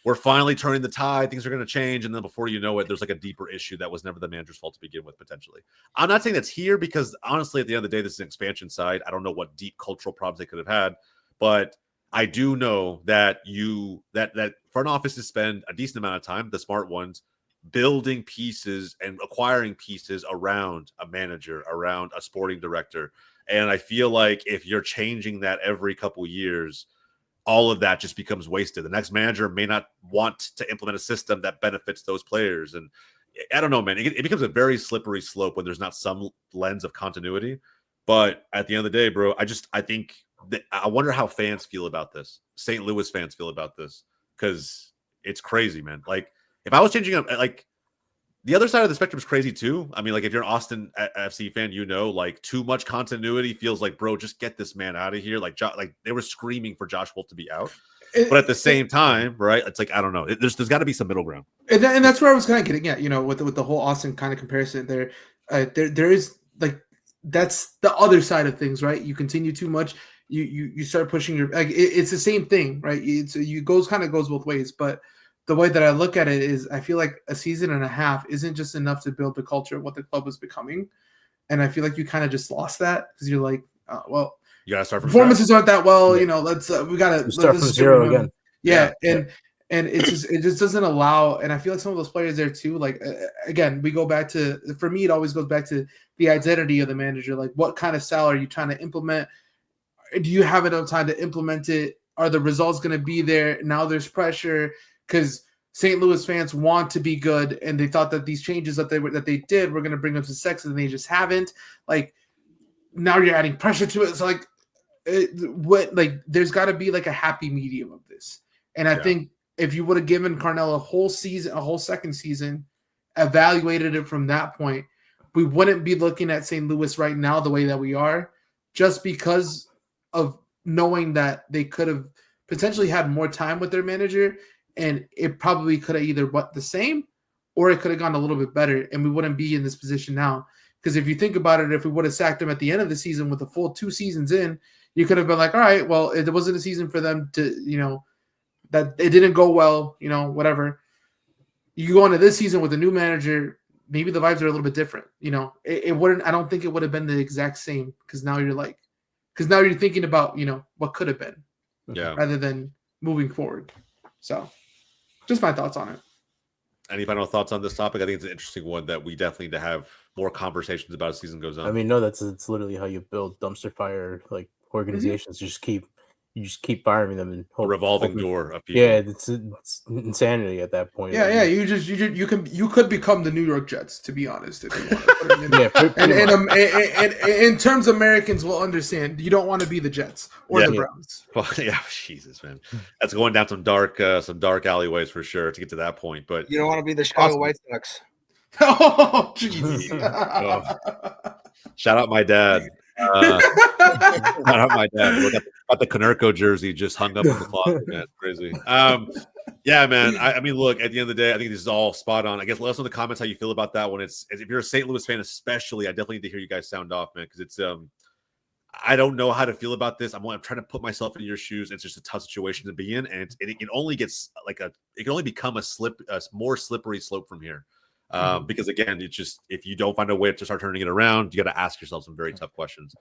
we're finally turning the tide. Things are going to change. And then before you know it, there's like a deeper issue that was never the manager's fault to begin with, potentially. I'm not saying that's here because honestly, at the end of the day, this is an expansion side. I don't know what deep cultural problems they could have had, but I do know that that front offices spend a decent amount of time, the smart ones, building pieces and acquiring pieces around a manager, around a sporting director. And I feel like if you're changing that every couple years, all of that just becomes wasted. The next manager may not want to implement a system that benefits those players. And I don't know, man, it becomes a very slippery slope when there's not some lens of continuity. But at the end of the day, bro, I think that I wonder how fans feel about this. St. Louis fans feel about this because it's crazy, man. Like if I was changing up, like the other side of the spectrum is crazy too. I mean, like if you're an Austin FC fan, like too much continuity feels like, bro, just get this man out of here. Like they were screaming for Josh Wolf to be out, but at the same time, right? It's like I don't know. There's got to be some middle ground, and that's where I was kind of getting at. With the whole Austin kind of comparison, there is like that's the other side of things, right? You continue too much, you start pushing your like it's the same thing, right? It goes both ways, but. The way that I look at it is I feel like a season and a half isn't just enough to build the culture of what the club was becoming. And I feel like you kind of just lost that because you're like, well, you got to start from performances scratch. aren't that well, we got to start from zero again. Yeah. And it just doesn't allow. And I feel like some of those players there too, like, again, we go back to, for me, it always goes back to the identity of the manager. Like what kind of style are you trying to implement? Do you have enough time to implement it? Are the results going to be there? Now there's pressure. Because St. Louis fans want to be good, and they thought that these changes that they did were going to bring them to success, and they just haven't. Like now, you're adding pressure to it. It's like, there's got to be like a happy medium of this. And I think if you would have given Carnell a whole second season, evaluated it from that point, we wouldn't be looking at St. Louis right now the way that we are, just because of knowing that they could have potentially had more time with their manager. And it probably could have either been the same or it could have gone a little bit better. And we wouldn't be in this position now. Because if you think about it, if we would have sacked him at the end of the season with a full 2 seasons in, you could have been like, all right, well, it wasn't a season for them to, that it didn't go well, whatever. You go into this season with a new manager, maybe the vibes are a little bit different. It wouldn't, I don't think it would have been the exact same because now you're thinking about, what could have been rather than moving forward. So just my thoughts on it. Any final thoughts on this topic? I think it's an interesting one that we definitely need to have more conversations about as season goes on. I mean, no, it's literally how you build dumpster fire like organizations. Mm-hmm. You just keep firing them and a revolving door of people. Yeah, it's insanity at that point. Yeah, you could become the New York Jets, to be honest, if you want to put it in. and in terms Americans will understand, you don't want to be the Jets or the Browns. Well, Jesus, man, that's going down some dark alleyways for sure to get to that point. But you don't want to be the Chicago White Sox. Oh, Jesus! Shout out my dad. Shout out my dad. Look at the Konerko jersey just hung up in the closet. Man, it's crazy. Yeah, man. I mean, look, at the end of the day, I think this is all spot on. I guess let us know in the comments how you feel about that one. If you're a St. Louis fan, especially, I definitely need to hear you guys sound off, man, because it's I don't know how to feel about this. I'm trying to put myself in your shoes. It's just a tough situation to be in, and it can only become a more slippery slope from here. Because again, it's just if you don't find a way to start turning it around, you got to ask yourself some very tough questions.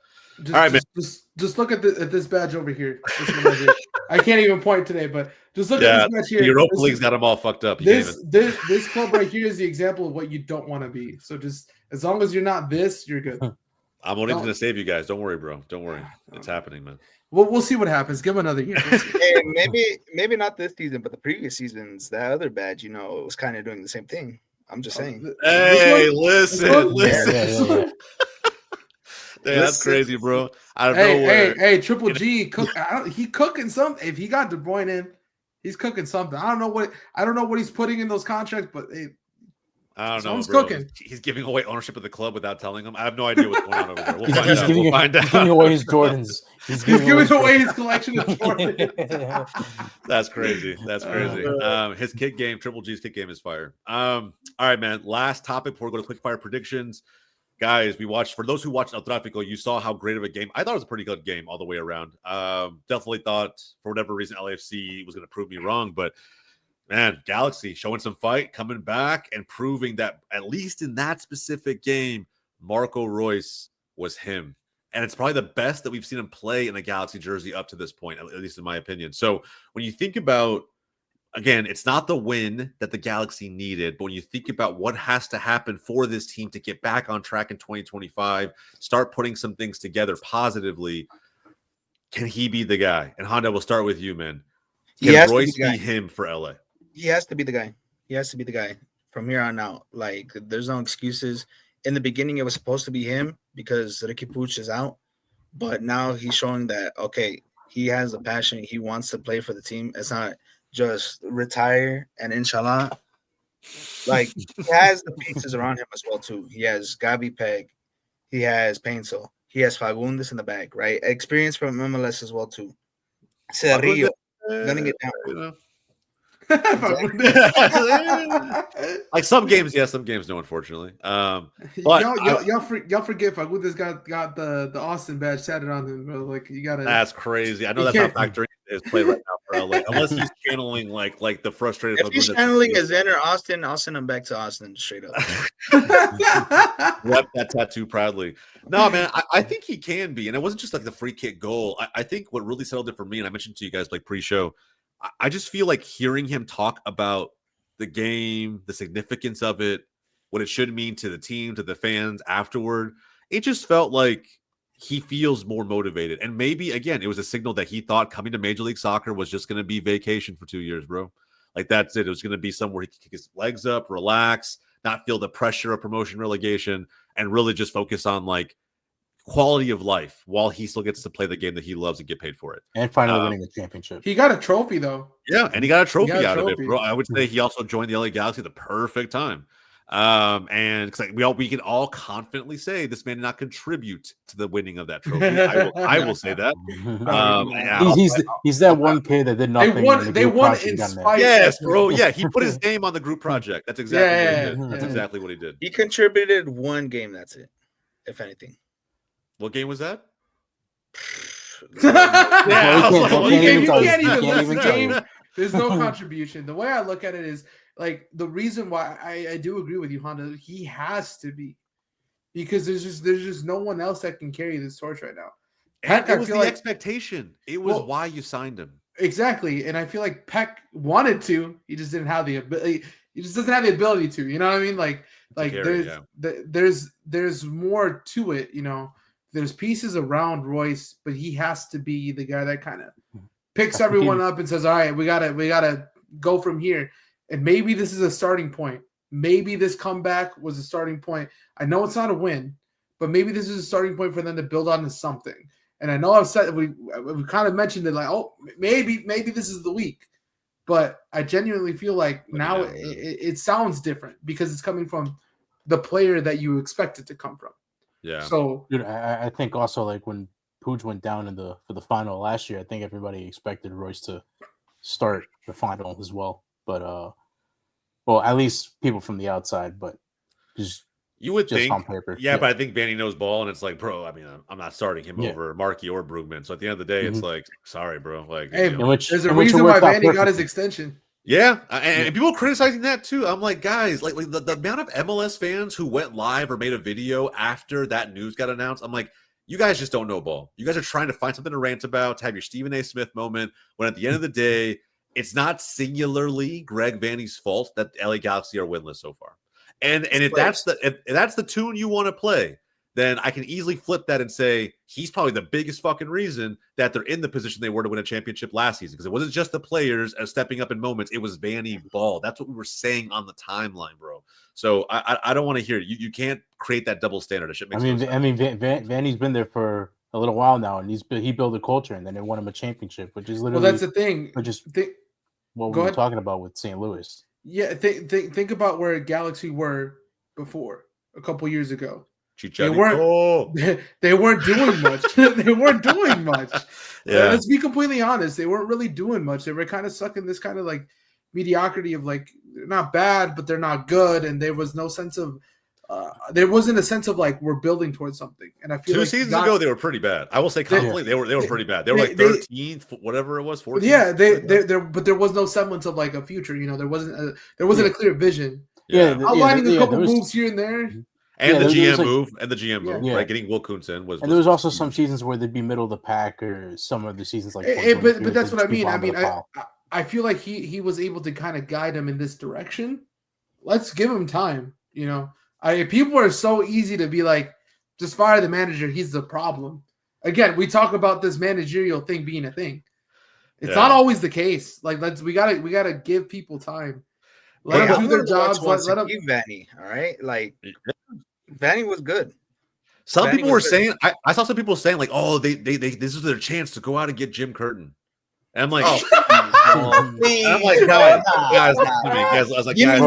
All right, man. Just look at this badge over here. This one right here. I can't even point today, but just look at this badge here. The Europa League's got them all fucked up. This club right here is the example of what you don't want to be. So just as long as you're not this, you're good. I'm only going to save you guys. Don't worry, bro. Don't worry. It's happening, man. We'll see what happens. Give him another year. Hey, maybe not this season, but the previous seasons, that other badge, it was kind of doing the same thing. I'm just saying. Hey, listen. Yeah. That's crazy, bro. Out of nowhere. Hey, Triple G, he cooking something. If he got De Bruyne in, he's cooking something. I don't know what he's putting in those contracts, but I don't know, bro. Cooking. He's giving away ownership of the club without telling them. I have no idea what's going on over there. We'll find out. He's giving away his Jordans. He's giving away his collection of Jordans. That's crazy. His kick game, Triple G's kick game is fire. All right, man. Last topic before we go to Quickfire Predictions. Guys, for those who watched El Tráfico, you saw how great of a game. I thought it was a pretty good game all the way around. Definitely thought, for whatever reason, LAFC was going to prove me wrong, but man, Galaxy showing some fight, coming back and proving that at least in that specific game, Marco Reus was him. And it's probably the best that we've seen him play in a Galaxy jersey up to this point, at least in my opinion. So when you think about, again, it's not the win that the Galaxy needed, but when you think about what has to happen for this team to get back on track in 2025, start putting some things together positively, can he be the guy? And Honda, we'll start with you, man. Can Reus be him for LA? He has to be the guy. He has to be the guy from here on out. Like, there's no excuses. In the beginning, it was supposed to be him because Ricky Puig is out. But now he's showing that, okay, he has the passion. He wants to play for the team. It's not just retire and inshallah. Like, he has the pieces around him as well, too. He has Gabi Peg. He has Painso. He has Fagundes in the back, right? Experience from MLS as well, too. Cerrillo. Gonna get down. Like some games, yes, some games, no, unfortunately. But y'all forget Fagundes got the Austin badge tatted on him, bro. Like, you gotta. That's crazy. I know that's not factoring his play right now for LA, unless he's channeling like the frustrated. If he's channeling his inner Austin, I'll send him back to Austin straight up. Rep that tattoo proudly. No, man, I think he can be, and it wasn't just like the free kick goal. I think what really settled it for me, and I mentioned to you guys like pre-show, I just feel like hearing him talk about the game, the significance of it, what it should mean to the team, to the fans afterward, it just felt like he feels more motivated. And maybe, again, it was a signal that he thought coming to Major League Soccer was just going to be vacation for 2 years, bro. Like, that's it. It was going to be somewhere he could kick his legs up, relax, not feel the pressure of promotion relegation, and really just focus on, like, quality of life while he still gets to play the game that he loves and get paid for it. And finally winning the championship. He got a trophy, though. Yeah, and he got a trophy out of it, bro. I would say he also joined the LA Galaxy at the perfect time. And cause like we can all confidently say this man did not contribute to the winning of that trophy. I will say that. He's that one kid that did nothing. They won in spite. Yes, bro. Yeah, he put his name on the group project. That's exactly what he did. That's exactly what he did. He contributed one game. That's it, if anything. What game was that? You can't even list the game. There's no contribution. The way I look at it is like the reason why I do agree with you, Honda. He has to be, because there's just no one else that can carry this torch right now. Peck, it was the expectation. It was why you signed him. Exactly, and I feel like Peck wanted to. He just didn't have the ability. He just doesn't have the ability to. You know what I mean? Like there's more to it. You know. There's pieces around Reus, but he has to be the guy that kind of picks everyone up and says, all right, we gotta go from here. And maybe this is a starting point. Maybe this comeback was a starting point. I know it's not a win, but maybe this is a starting point for them to build on to something. And I know I've said we kind of mentioned it, like, oh, maybe this is the week. But I genuinely feel like now it sounds different because it's coming from the player that you expect it to come from. Yeah. So, dude, I think also like when Puig went down for the final last year, I think everybody expected Reus to start the final as well. But well, at least people from the outside, but you would just think on paper. Yeah, but I think Vanny knows ball, and it's like, bro, I mean, I'm not starting him over Markey or Brugman. So at the end of the day, it's like, sorry, bro. Like, hey, there's a reason why Vanny got his extension. Yeah, and people criticizing that too. I'm like, guys, like the amount of MLS fans who went live or made a video after that news got announced, I'm like, you guys just don't know ball. You guys are trying to find something to rant about, to have your Stephen A. Smith moment, when at the end of the day, it's not singularly Greg Vanny's fault that the LA Galaxy are winless so far. And if that's the tune you want to play, then I can easily flip that and say he's probably the biggest fucking reason that they're in the position they were to win a championship last season. Because it wasn't just the players stepping up in moments; it was Vanny ball. That's what we were saying on the timeline, bro. So I don't want to hear it. You can't create that double standard. Vanny's been there for a little while now, and he built a culture, and then they won him a championship, which is literally. Well, that's the thing. What we were talking about with St. Louis. Yeah, think about where Galaxy were before a couple years ago. They weren't doing much. They weren't doing much. Yeah. Let's be completely honest. They weren't really doing much. They were kind of stuck in this kind of like mediocrity of like, they're not bad, but they're not good. And there was no sense of there wasn't a sense of like we're building towards something. And I feel 2 like seasons ago they were pretty bad. I will say confidently they were pretty bad. They were like 13th, whatever it was, 14th. Yeah, but there was no semblance of like a future. There wasn't a clear vision. Outlining a couple moves here and there. And the GM move, right? Getting Will Kuntz in was. And there was also some seasons where they'd be middle of the pack, or some of the seasons like. But that's what I mean. I feel like he was able to kind of guide him in this direction. Let's give him time. People are so easy to be like, just fire the manager. He's the problem. Again, we talk about this managerial thing being a thing. It's not always the case. Like we gotta give people time. Let them do their jobs. Let them keep Vanny. All right, like Vanny was good. Some people were saying, I saw some people saying like, oh, they this is their chance to go out and get Jim Curtin. And I'm like, I'm like, guys, I was like, guys,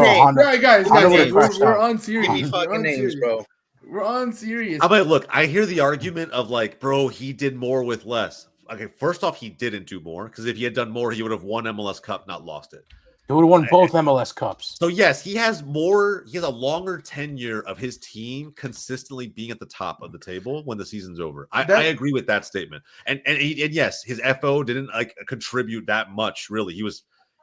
we're on serious. Give me fucking names, bro. We're on serious. I'm like, look, I hear the argument of like, bro, he did more with less. Okay, first off, he didn't do more, because if he had done more, he would have won MLS Cup, not lost it. He would have won both MLS Cups. So yes, he has a longer tenure of his team consistently being at the top of the table when the season's over. I agree with that statement. And yes, his FO didn't like contribute that much, really.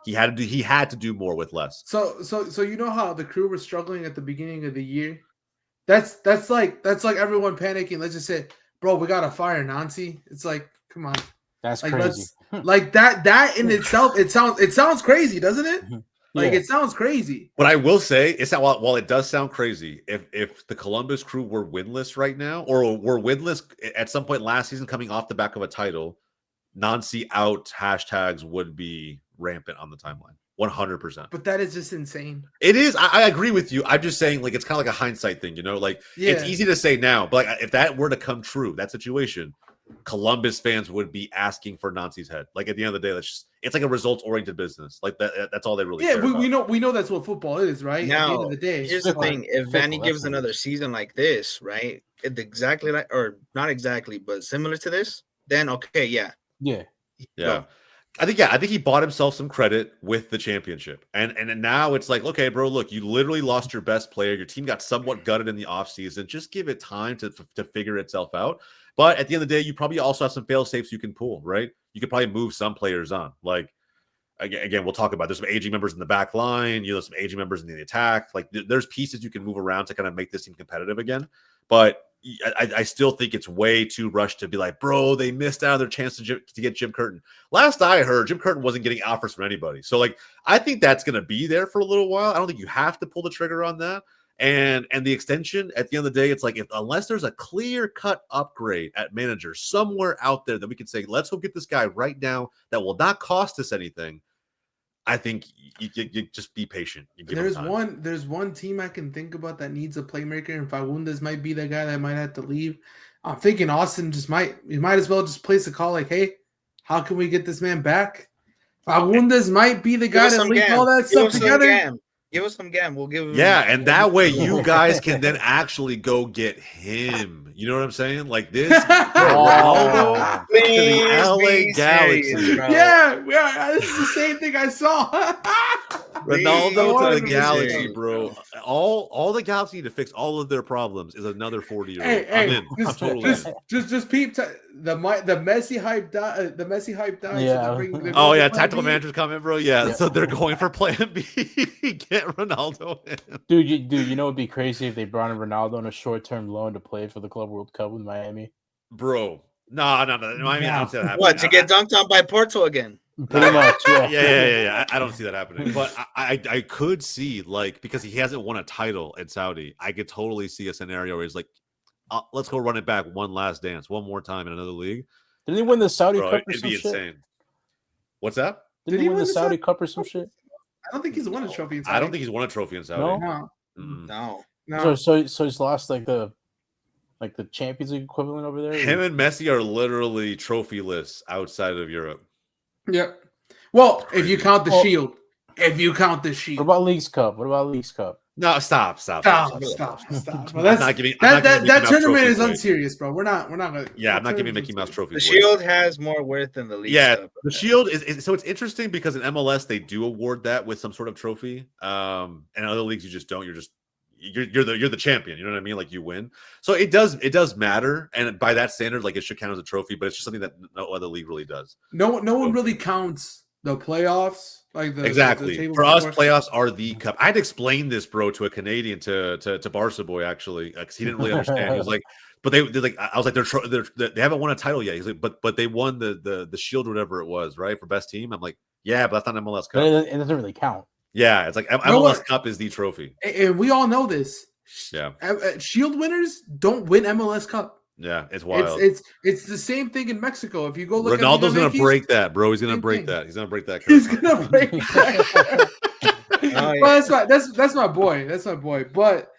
He had to do more with less. So you know how the crew were struggling at the beginning of the year? That's like everyone panicking. Let's just say, bro, we gotta fire Nancy. It's like, come on. That's crazy. Like that in itself, it sounds crazy, doesn't it? Like it sounds crazy. But I will say, it's not, while it does sound crazy, if the Columbus Crew were winless right now, or were winless at some point last season coming off the back of a title, Nancy out hashtags would be rampant on the timeline. 100%. But that is just insane. It is. I agree with you. I'm just saying, like, it's kind of like a hindsight thing, Like, it's easy to say now, but like, if that were to come true, that situation, Columbus fans would be asking for Nancy's head. Like, at the end of the day, it's like a results-oriented business. Like that's all they really care about. we know that's what football is, right? Now, at the end of the day, here's the thing: if Vanny gives another season like this, right, it's exactly like, or not exactly, but similar to this, then okay, yeah. I think he bought himself some credit with the championship. And now it's like, okay, bro, look, you literally lost your best player. Your team got somewhat gutted in the offseason. Just give it time to figure itself out. But at the end of the day, you probably also have some fail safes you can pull, right? You could probably move some players on. Like, again, we'll talk about, there's some aging members in the back line, some aging members in the attack. Like, there's pieces you can move around to kind of make this team competitive again. But I still think it's way too rushed to be like, bro, they missed out on their chance to get Jim Curtin. Last I heard, Jim Curtin wasn't getting offers from anybody. So, like, I think that's going to be there for a little while. I don't think you have to pull the trigger on that. And the extension, at the end of the day, it's like, unless there's a clear-cut upgrade at manager somewhere out there that we can say, let's go get this guy right now that will not cost us anything, I think you just be patient. There's one team I can think about that needs a playmaker, and Fagundes might be the guy that might have to leave. I'm thinking Austin might as well just place a call like, hey, how can we get this man back? Fagundes might be the guy that link all that stuff together. Give us some gam. We'll give him. Yeah, and that way you guys can then actually go get him. You know what I'm saying? Like this Ronaldo to the LA Galaxy. Yeah, this is the same thing I saw. Ronaldo to the Galaxy, bro. All the Galaxy need to fix all of their problems is another 40-year-old. Hey, I'm totally just peep the Messi hype died. The Messi hype died. Yeah. Tactical manager's coming, bro. Yeah, so they're going for Plan B. Get Ronaldo in. Dude, you know it'd be crazy if they brought in Ronaldo on a short-term loan to play for the Club World Cup with Miami. Bro, no. I mean, I don't see that happening. What, to get dunked on by Porto again? Pretty much, yeah. Yeah. I don't see that happening, but I could see, like, because he hasn't won a title in Saudi, I could totally see a scenario where he's like, let's go run it back one last dance, one more time in another league. Didn't he win the Saudi Cup or it'd some be shit? Insane. What's that? Did he win the Saudi Cup or some shit? I don't think he's won a trophy in Saudi. I don't think he's won a trophy in Saudi. No. So he's lost like the Champions League equivalent over there. Him and Messi are literally trophyless outside of Europe. Yep. Well, if you count the Shield. What about Leagues Cup? No, stop. Stop. Well, that tournament is unserious, bro. We're not gonna. Yeah, I'm not giving Mickey Mouse trophy. The Shield has more worth than the League. Yeah, the Shield is so it's interesting because in MLS they do award that with some sort of trophy. And in other leagues you just don't. you're the champion. You know what I mean? Like you win. So it does matter, and by that standard, like it should count as a trophy. But it's just something that no other league really does. No one really counts the playoffs. Like exactly the for us, playoffs are the cup. I'd explain this, bro, to a Canadian, to Barca boy, actually, because he didn't really understand. He was like, but they're like, I was like, they haven't won a title yet. He's like, but they won the Shield, or whatever it was, right, for best team. I'm like, yeah, but that's not MLS Cup. It doesn't really count. Yeah, it's like MLS Cup is the trophy, and we all know this. Yeah, Shield winners don't win MLS Cup. Yeah, it's wild. It's the same thing in Mexico. If you go look, Ronaldo's gonna break that, bro. He's gonna break that. He's gonna break that. He's gonna break that. Well, that's my boy. That's my boy. But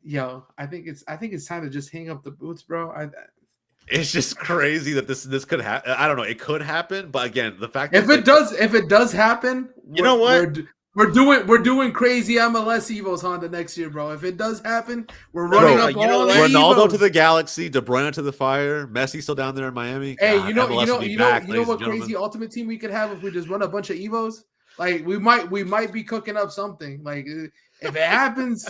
yo, I think it's time to just hang up the boots, bro. It's just crazy that this could happen. I don't know. It could happen, but again, the fact if it does happen, you know what? We're doing crazy MLS Evos Honda next year, bro. If it does happen, we're running up all the Ronaldo Evos. to the Galaxy, De Bruyne to the Fire, Messi still down there in Miami. Hey, God, you know back, what crazy ultimate team we could have if we just run a bunch of Evos? Like we might be cooking up something. Like if it happens,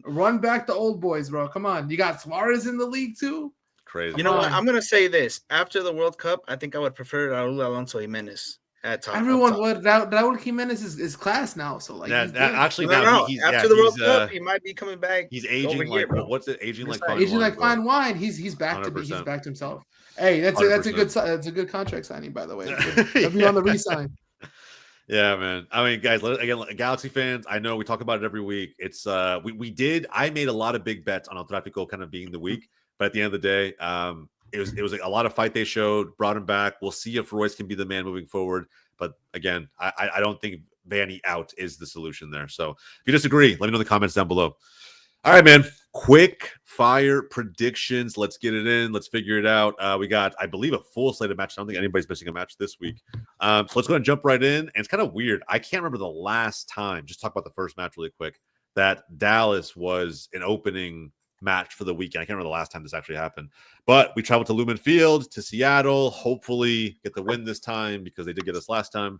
run back the old boys, bro. Come on, you got Suarez in the league too. Crazy. You know what? I'm gonna say this after the World Cup. I think I would prefer Raul Alonso Jimenez. Everyone would. Raul Jimenez is class now, so like. Actually, he's after the World Cup, he might be coming back. He's aging like here, what's it? Aging like fine wine. He's back 100%. He's back to himself. Hey, that's a good contract signing, by the way. He'll be on the re-sign. Yeah, man. I mean, guys, again, Galaxy fans, I know we talk about it every week. It's I made a lot of big bets on El Tráfico kind of being the week, but at the end of the day, it was like a lot of fight they showed, brought him back. We'll see if Royce can be the man moving forward. But again, I don't think Vanny out is the solution there. So if you disagree, let me know in the comments down below. All right, man. Quick fire predictions. Let's get it in. Let's figure it out. We got, I believe, a full slate of matches. I don't think anybody's missing a match this week. So let's go ahead and jump right in. And it's kind of weird. I can't remember the last time, just talk about the first match really quick, that Dallas was an opening match for the weekend. I can't remember the last time this actually happened, but we traveled to Lumen Field to Seattle. Hopefully get the win this time because they did get us last time.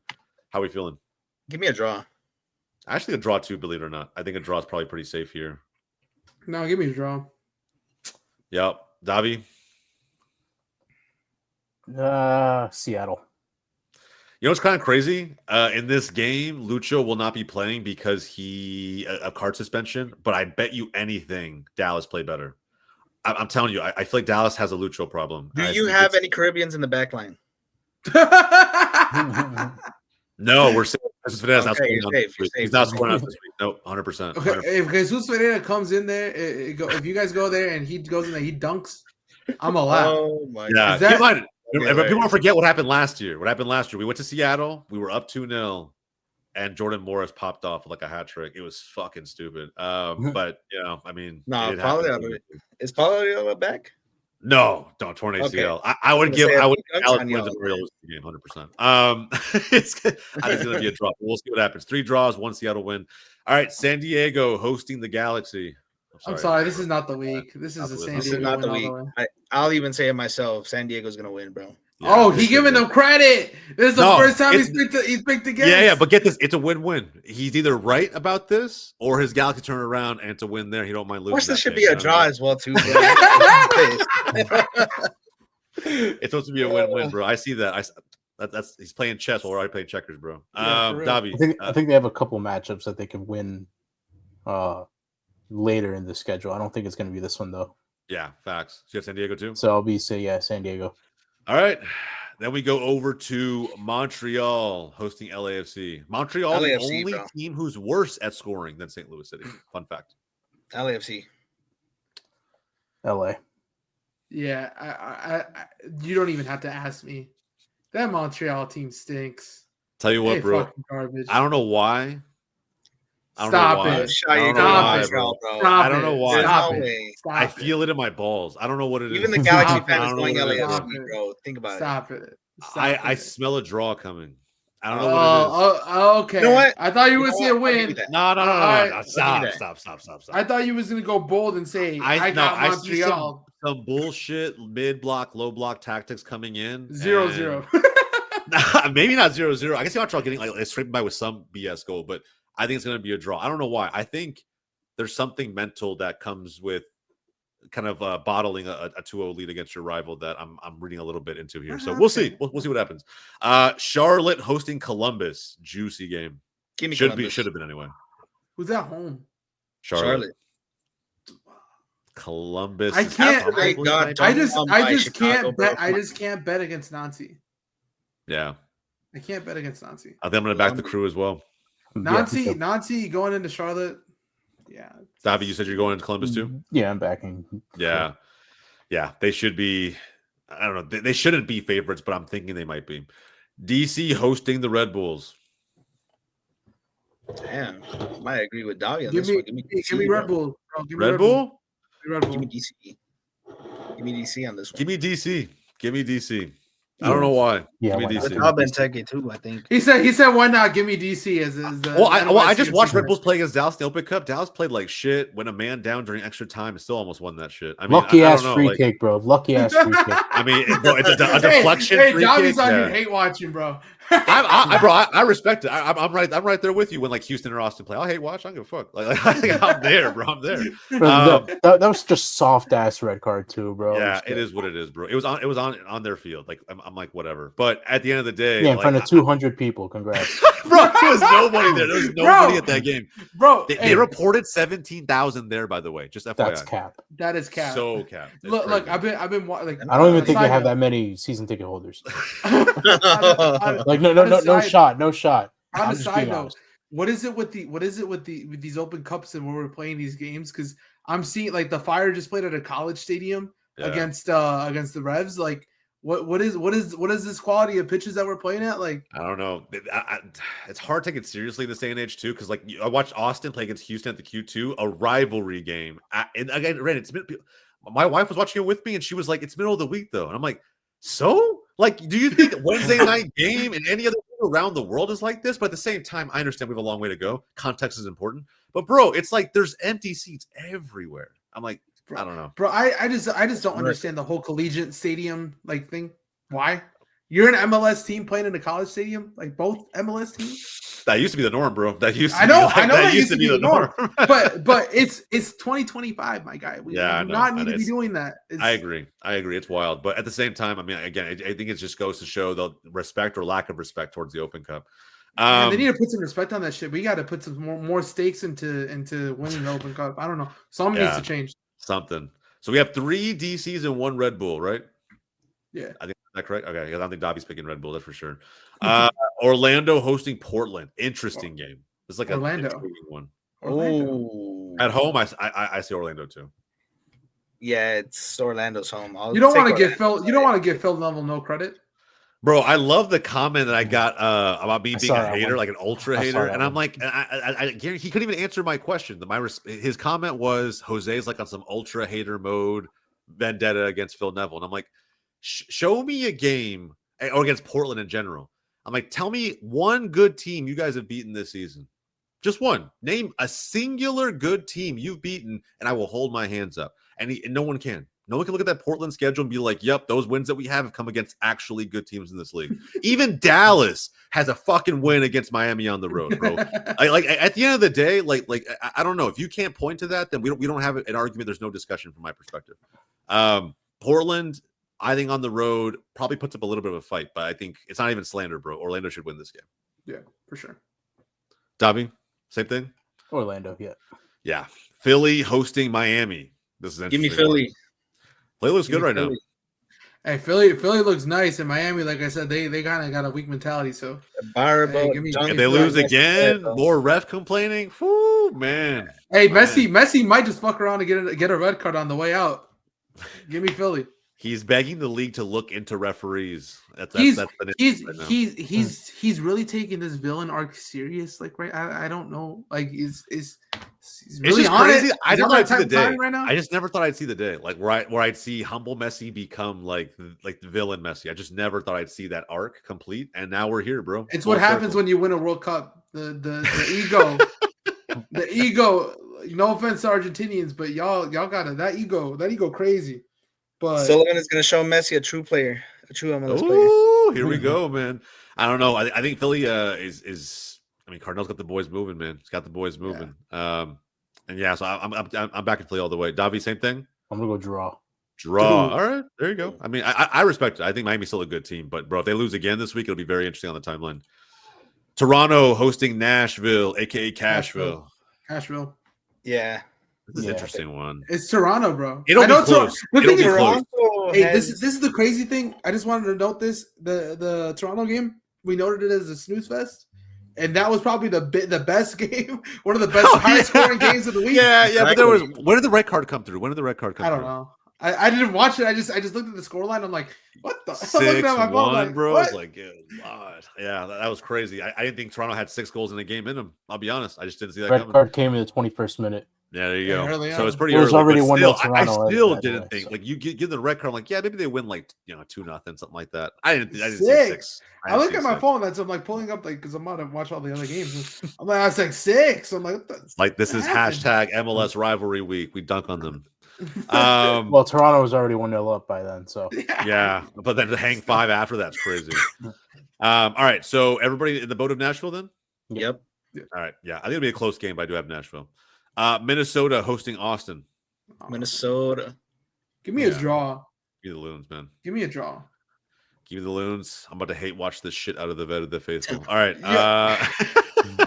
How are we feeling? Give me a draw. Actually, a draw too, believe it or not. I think a draw is probably pretty safe here. No, give me a draw. Yep. Davi? Seattle. You know what's kind of crazy? In this game, Lucho will not be playing because he a card suspension. But I bet you anything, Dallas play better. I'm telling you, I feel like Dallas has a Lucho problem. Do you have any Caribbeans in the back line? No, we're safe. Jesus Ferreira's not scoring you're safe. He's not scoring out this week. No, 100%. Okay, if Jesus Ferreira comes in there, if you guys go there and he goes in there, he dunks, I'm allowed. Oh my God. People don't forget what happened last year. We went to Seattle. We were up 2-0, and Jordan Morris popped off with like a hat trick. It was fucking stupid. But I mean, is Paulo back? No, don't torn ACL. Okay. I would give Alex wins a real game 100%. I think it's gonna be a draw. We'll see what happens. 3 draws, 1 Seattle win. All right, San Diego hosting the Galaxy. I'm sorry, this is not the week. This is the San Diego. This is not the week. I'll even say it myself. San Diego's gonna win, bro. Yeah, he giving them credit. This is the first time he's picked against. Yeah, but get this. It's a win-win. He's either right about this or his Galaxy turn around and it's a win there. He don't mind losing. This should be a draw as well, too. It's supposed to be a win-win, bro. I see that. That's he's playing chess while we're already playing checkers, bro. Davi. I think they have a couple matchups that they can win later in the schedule. I don't think it's going to be this one, though. Yeah, facts. So you have San Diego, too? So I'll San Diego. All right. Then we go over to Montreal hosting LAFC. Montreal, the only team who's worse at scoring than St. Louis City. Fun fact. LAFC. LA. Yeah, I you don't even have to ask me. That Montreal team stinks. Tell you what, bro. Garbage. I don't know why. Stop it. I don't know why. I feel it in my balls. I don't know what it is. Even the Galaxy fans going LAFC, bro. Think about it. Stop it. I smell a draw coming. I don't know what it is. Okay. You know what? I thought you would see a win. No. Stop. I thought you was going to go bold and say, I got Montreal. Some bullshit mid-block, low-block tactics coming in. 0-0. Maybe not 0-0. I can see Montreal getting like scraping by with some BS goal, but I think it's going to be a draw. I don't know why. I think there's something mental that comes with kind of bottling a 2-0 lead against your rival that I'm reading a little bit into here. So we'll see. We'll see what happens. Charlotte hosting Columbus. Juicy game. Should have been anyway. Who's at home? Charlotte. Columbus. I can't. I just can't bet. Bro. I just can't bet against Nancy. Yeah. I can't bet against Nancy. I think I'm going to back the Crew as well. Nancy going into Charlotte. Yeah. Davi, you said you're going into Columbus too? Yeah, I'm backing. Yeah. Yeah. They should be. I don't know. They shouldn't be favorites, but I'm thinking they might be. DC hosting the Red Bulls. Damn, I might agree with Davi on Give this me, one. give me Red Bull. Bro. Give me Red Bull? Red Bull. Give me DC. Give me DC on this one. Give me DC. Give me DC. I don't know why. Yeah, give me DC. With Benteke too, I think. He said, why not? Give me DC as I just watched Red Bulls play against Dallas in the Open Cup. Dallas played like shit, went a man down during extra time, and still almost won that shit. I mean, lucky I ass don't know, free kick, bro. Lucky ass free kick. I mean, bro, it's a deflection. Hey, free Davi's kick. on Yeah. you hate watching, bro. I respect it. I'm right there with you when like Houston or Austin play. I hate watch. I don't give a fuck. Like I'm there, bro. I'm there. Bro, that was just soft ass red card too, bro. Yeah, it is what it is, bro. It was on their field. Like I'm like whatever. But at the end of the day, yeah, in front of 200 people. Congrats, bro. There was nobody there. There was nobody at that game, bro. They reported 17,000 there. By the way, just FYI. that's cap. That is cap. So cap. Look, I've been like. I don't even think they have that many season ticket holders. Like no shot. On a side note, what is it with these Open Cups and when we're playing these games? Because I'm seeing like the Fire just played at a college stadium against the Revs. Like, what is this quality of pitches that we're playing at? Like, I don't know. It's hard to take it seriously in this day and age too, because like I watched Austin play against Houston at the Q2, a rivalry game. And again, my wife was watching it with me, and she was like, "It's middle of the week though," and I'm like, "So? Like, do you think Wednesday night game and any other around the world is like this?" But at the same time, I understand we have a long way to go. Context is important, but bro, it's like there's empty seats everywhere. I'm like, I don't know, bro. I just don't understand the whole collegiate stadium like thing. Why? You're an MLS team playing in a college stadium, like both MLS teams. That used to be the norm, bro. That used to I know that used to be the norm. but it's 2025, my guy. We do not need to be doing that. I agree. It's wild, but at the same time, I mean, again, I think it just goes to show the respect or lack of respect towards the Open Cup. They need to put some respect on that shit. We got to put some more stakes into winning the Open Cup. I don't know. Something needs to change. Something. So we have 3 DCs and 1 Red Bull, right? Yeah. I think that's correct. Okay. I don't think Davi's picking Red Bull, that's for sure. Orlando hosting Portland. Interesting game. It's like Orlando. An intriguing one. Oh, at home, I see Orlando too. Yeah, it's Orlando's home. You don't want to give Phil. You don't want to give Phil Neville no credit. Bro, I love the comment that I got about me being a hater, like an ultra hater, and I'm like, I guarantee he couldn't even answer my question. His comment was Jose's like on some ultra hater mode, vendetta against Phil Neville, and I'm like, show me a game or against Portland in general. I'm like, tell me one good team you guys have beaten this season, just one. Name a singular good team you've beaten, and I will hold my hands up. And no one can. No one can look at that Portland schedule and be like, yep, those wins that we have come against actually good teams in this league. Even Dallas has a fucking win against Miami on the road, bro. Like at the end of the day, like I don't know. If you can't point to that, then we don't have an argument. There's no discussion from my perspective. Portland, I think on the road probably puts up a little bit of a fight, but I think it's not even slander, bro. Orlando should win this game. Yeah, for sure. Davi, same thing? Orlando, yeah. Yeah. Philly hosting Miami. This is interesting. Give me Philly. Philly looks good right now. Hey, Philly looks nice, and Miami, like I said, they kind of got a weak mentality. So if they lose again, more ref complaining. Whoo, man. Hey, Messi might just fuck around and get a red card on the way out. Give me Philly. He's begging the league to look into referees. He's really taking this villain arc serious. Like, right? I don't know. Like, he's really on crazy. It. I don't know. See the day right now. I just never thought I'd see the day, like where I'd see humble Messi become like the villain Messi. I just never thought I'd see that arc complete, and now we're here, bro. It's what happens when you win a World Cup. The ego, the ego. No offense to Argentinians, but y'all got that ego crazy. But Sullivan is going to show Messi a true player, a true MLS player. Ooh, here we go, man. I don't know. I think Philly is. I mean, Carnell's got the boys moving, man. He's got the boys moving. And yeah, so I'm back in Philly all the way. Davi, same thing. I'm gonna go draw. Draw. All right, there you go. I mean, I respect it. I think Miami's still a good team, but bro, if they lose again this week, it'll be very interesting on the timeline. Toronto hosting Nashville, aka Cashville. Cashville. Yeah. This is an interesting one. It's Toronto, bro. It'll be close. The thing is, Toronto hey, this is the crazy thing. I just wanted to note this: the Toronto game, we noted it as a snooze fest, and that was probably the best game, one of the best high scoring games of the week. Yeah, but there was. When did the red card come through? When did the red card come through? I don't know. I didn't watch it. I just looked at the scoreline. I'm like, what the? 6-1, like, bro. What? I was like, good God. Yeah, that was crazy. I didn't think Toronto had 6 goals in a game in them. I'll be honest. I just didn't see that Red coming. card came in the 21st minute. Yeah, there you go. Early So on. it's pretty It was early. already But still, 1-0 I Toronto still anyway, didn't think so. like you give the red card. I'm like, yeah, maybe they win like 2-0, something like that. I didn't see 6. I look at my phone. That's I'm like pulling up because I'm about to watch all the other games. I'm like, I was like 6. I'm like, what the, Like this is happened? hashtag MLS rivalry week. We dunk on them. Well, Toronto was already 1-0 up by then, so Yeah, but then to hang 5 after that's crazy. All right, so everybody in the boat of Nashville then? Yep. All right, yeah, I think it'll be a close game, but I do have Nashville. Minnesota hosting Austin. Minnesota. Give me a draw. Give me the Loons, man. Give me a draw. Give me the Loons. I'm about to hate watch this shit out of the vet of the faithful. All right.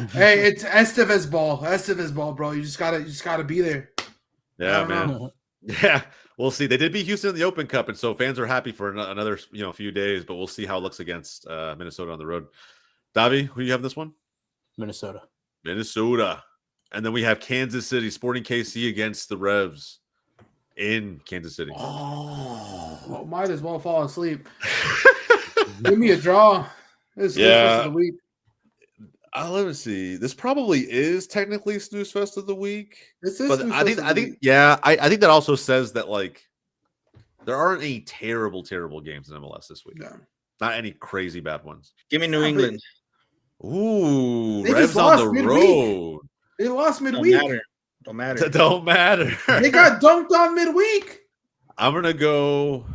Hey, it's Estevez ball, bro. You just gotta be there. Yeah, man. Yeah, we'll see. They did beat Houston in the Open Cup, and so fans are happy for another few days. But we'll see how it looks against Minnesota on the road. Davi, who do you have this one? Minnesota. And then we have Kansas City Sporting KC against the Revs in Kansas City. Oh, might as well fall asleep. Give me a draw. This is the week. Let me see. This probably is technically Snooze Fest of the week. This is. But I think that also says that like there aren't any terrible games in MLS this week. No. Not any crazy bad ones. Give me New England. Ooh, They Revs just on the lost midweek. road. They lost midweek. Don't matter. Don't matter. They got dunked on midweek. I'm gonna go,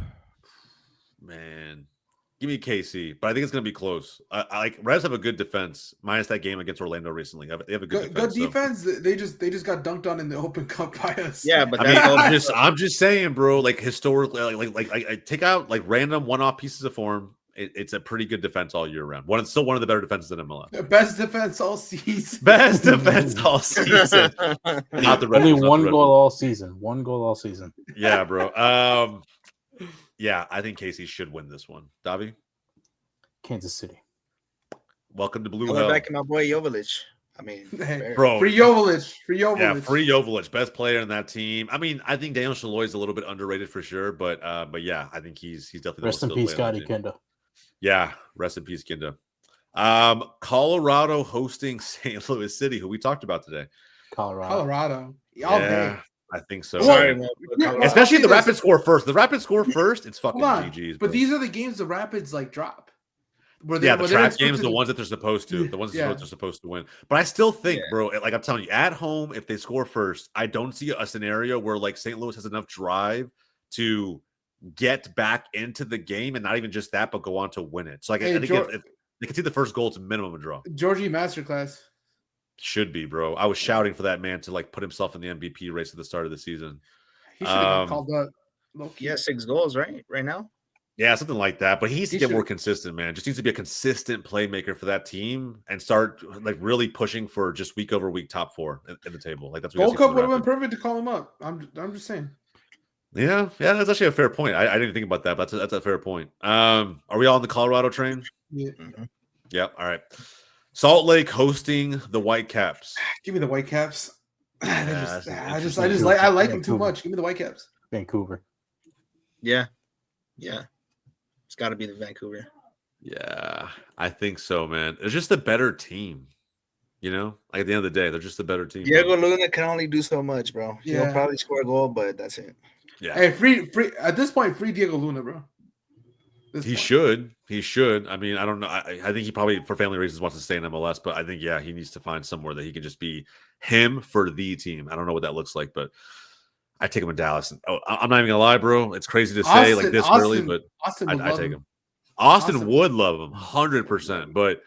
man. Give me KC, but I think it's gonna be close. I like Revs have a good defense, minus that game against Orlando recently. They have a good defense. Good defense. So. They just got dunked on in the Open Cup by us. Yeah, but I'm just saying, bro. Like historically, like I take out like random one-off pieces of form. It's a pretty good defense all year round. Still one of the better defenses in MLS. The best defense all season. Best defense all season. Not the only one goal all season. One goal all season. Yeah, bro. Yeah, I think KC should win this one. Davi? Kansas City. Welcome to Blue I'm Hell. back in my boy Jovelich. I mean, bro. Free Jovelich. Yeah, free Jovelich. Best player in that team. I mean, I think Daniel Shalhoub is a little bit underrated for sure, but yeah, I think he's definitely rest in peace, Scotty Kenda. Yeah, rest in peace, Kinda. Colorado hosting St. Louis City, who we talked about today. Colorado. Yeah, I think so. Sorry, especially if the Rapids score first. The Rapids score first, it's fucking GG's. But these are the games the Rapids like drop. The trap games, the ones that they're supposed to, the ones that they're supposed to win. But I still think, bro, like I'm telling you, at home, if they score first, I don't see a scenario where like St. Louis has enough drive to get back into the game, and not even just that, but go on to win it. So like, I think if they can see the first goal, it's a minimum a draw. Georgie masterclass. Should be, bro. I was shouting for that man to like put himself in the MVP race at the start of the season. He should have called up. He has 6 goals, right now. Yeah, something like that. But he needs to get more consistent, man. Just needs to be a consistent playmaker for that team and start like really pushing for just week over week top 4 in the table. Like that's what Gold Cup would have been perfect to call him up. I'm just saying. Yeah, that's actually a fair point. I didn't think about that, but that's a fair point. Are we all on the Colorado train? Yeah. Mm-hmm. Yep. All right. Salt Lake hosting the Whitecaps. Give me the Whitecaps. I like them too much. Give me the Whitecaps. Vancouver. Yeah. It's got to be the Vancouver. Yeah, I think so, man. It's just a better team. You know, like at the end of the day, they're just a better team. Diego Luna can only do so much, bro. He'll probably score a goal, but that's it. Yeah. Hey, free at this point, free Diego Luna, bro. He should. I mean, I don't know. I think he probably, for family reasons, wants to stay in MLS, but I think, he needs to find somewhere that he can just be him for the team. I don't know what that looks like, but I take him in Dallas. And, I'm not even gonna lie, bro. It's crazy to say like this early, but I take him. Austin would love him 100%, but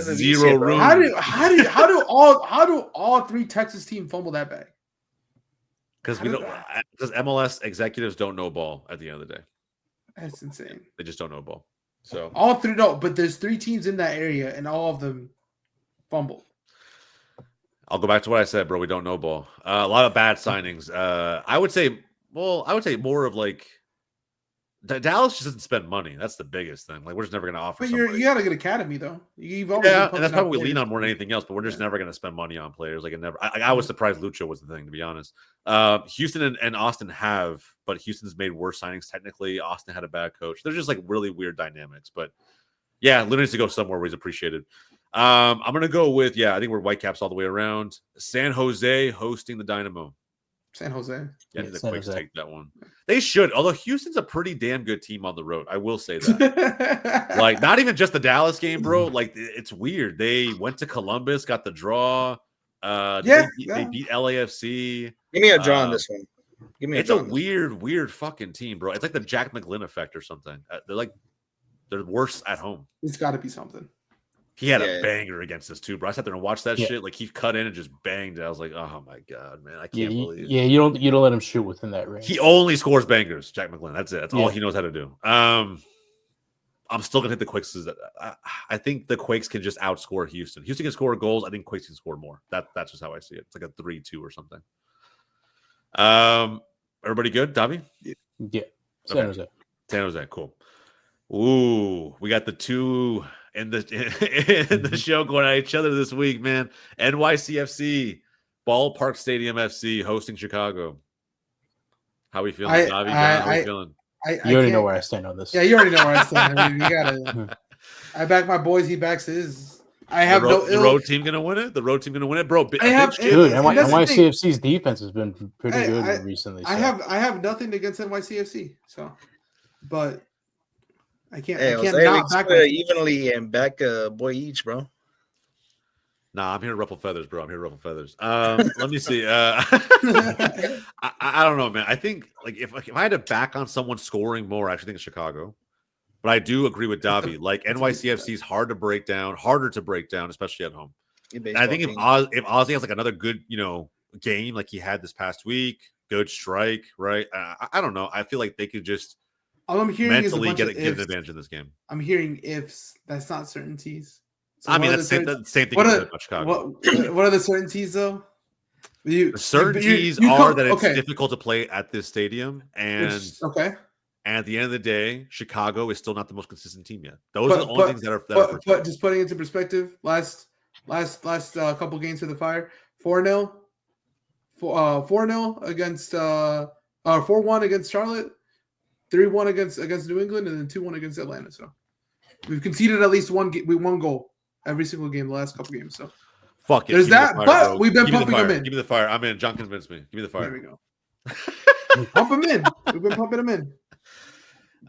Zero room. How do all three Texas teams fumble that bag? Because MLS executives don't know ball at the end of the day. That's insane. They just don't know ball. So all three but there's 3 teams in that area and all of them fumble. I'll go back to what I said, bro. We don't know ball. A lot of bad signings. I would say more of like Dallas just doesn't spend money. That's the biggest thing. Like we're just never going to offer. But you got a good academy though. And that's probably we lean on more than anything else. But we're just never going to spend money on players. Like I was surprised Lucho was the thing, to be honest. Houston and Austin have, but Houston's made worse signings technically. Austin had a bad coach. They're just like really weird dynamics. But yeah, Luna needs to go somewhere where he's appreciated. I'm going to go with I think we're Whitecaps all the way around. San Jose hosting the Dynamo. San Jose. Yeah, the Quakes take that one. They should. Although Houston's a pretty damn good team on the road. I will say that. Like, not even just the Dallas game, bro. Like, it's weird. They went to Columbus, got the draw. They beat LAFC. Give me a draw on this one. Give me. It's a weird fucking team, bro. It's like the Jack McGlynn effect or something. They're worse at home. It's got to be something. He had a banger against us too, bro. I sat there and watched that shit. Like he cut in and just banged it. I was like, oh my god, man, I can't believe. Yeah, you don't let him shoot within that range. He only scores bangers, Jack McGlynn. That's it. That's all he knows how to do. I'm still gonna hit the Quakes. I think the Quakes can just outscore Houston. Houston can score goals. I think Quakes can score more. That's just how I see it. It's like a 3-2 or something. Everybody good, Davi? Yeah. San Jose, cool. Ooh, we got the two in the show going at each other this week, man. NYCFC, Ballpark Stadium FC hosting Chicago. How we feeling, Davi? How we feeling? You already know where I stand on this. Yeah, you already know where I stand. I mean, you gotta. I back my boys. He backs his. I have the road team gonna win it. The road team gonna win it, bro. NYCFC's defense has been pretty good recently. So. I have nothing against NYCFC, so, but I can't. I can't not back evenly and back a boy each, bro. Nah, I'm here to ruffle feathers, bro. I'm here to ruffle feathers. Let me see. I don't know, man. I think like if I had to back on someone scoring more, I actually think it's Chicago. But I do agree with Davi. Like NYCFC is harder to break down, especially at home. And I think if Ozzy has like another good, game like he had this past week, good strike, right? I don't know. I feel like they could just mentally get an advantage in this game. I'm hearing ifs. That's not certainties. So I mean, that's the same thing. What are the certainties, though? The certainties are that it's difficult to play at this stadium, and And at the end of the day, Chicago is still not the most consistent team yet. Those are the only things that are. But just putting it into perspective, last couple games for the Fire, 4-0, 4-0 against 4-1 against Charlotte, 3-1 against New England, and then 2-1 against Atlanta. So we've conceded at least one goal every single game the last couple games. So fuck it. There's that, but we've been pumping them in. Give me the fire. I'm in. John convinced me. Give me the fire. There we go. Pump them in. We've been pumping them in.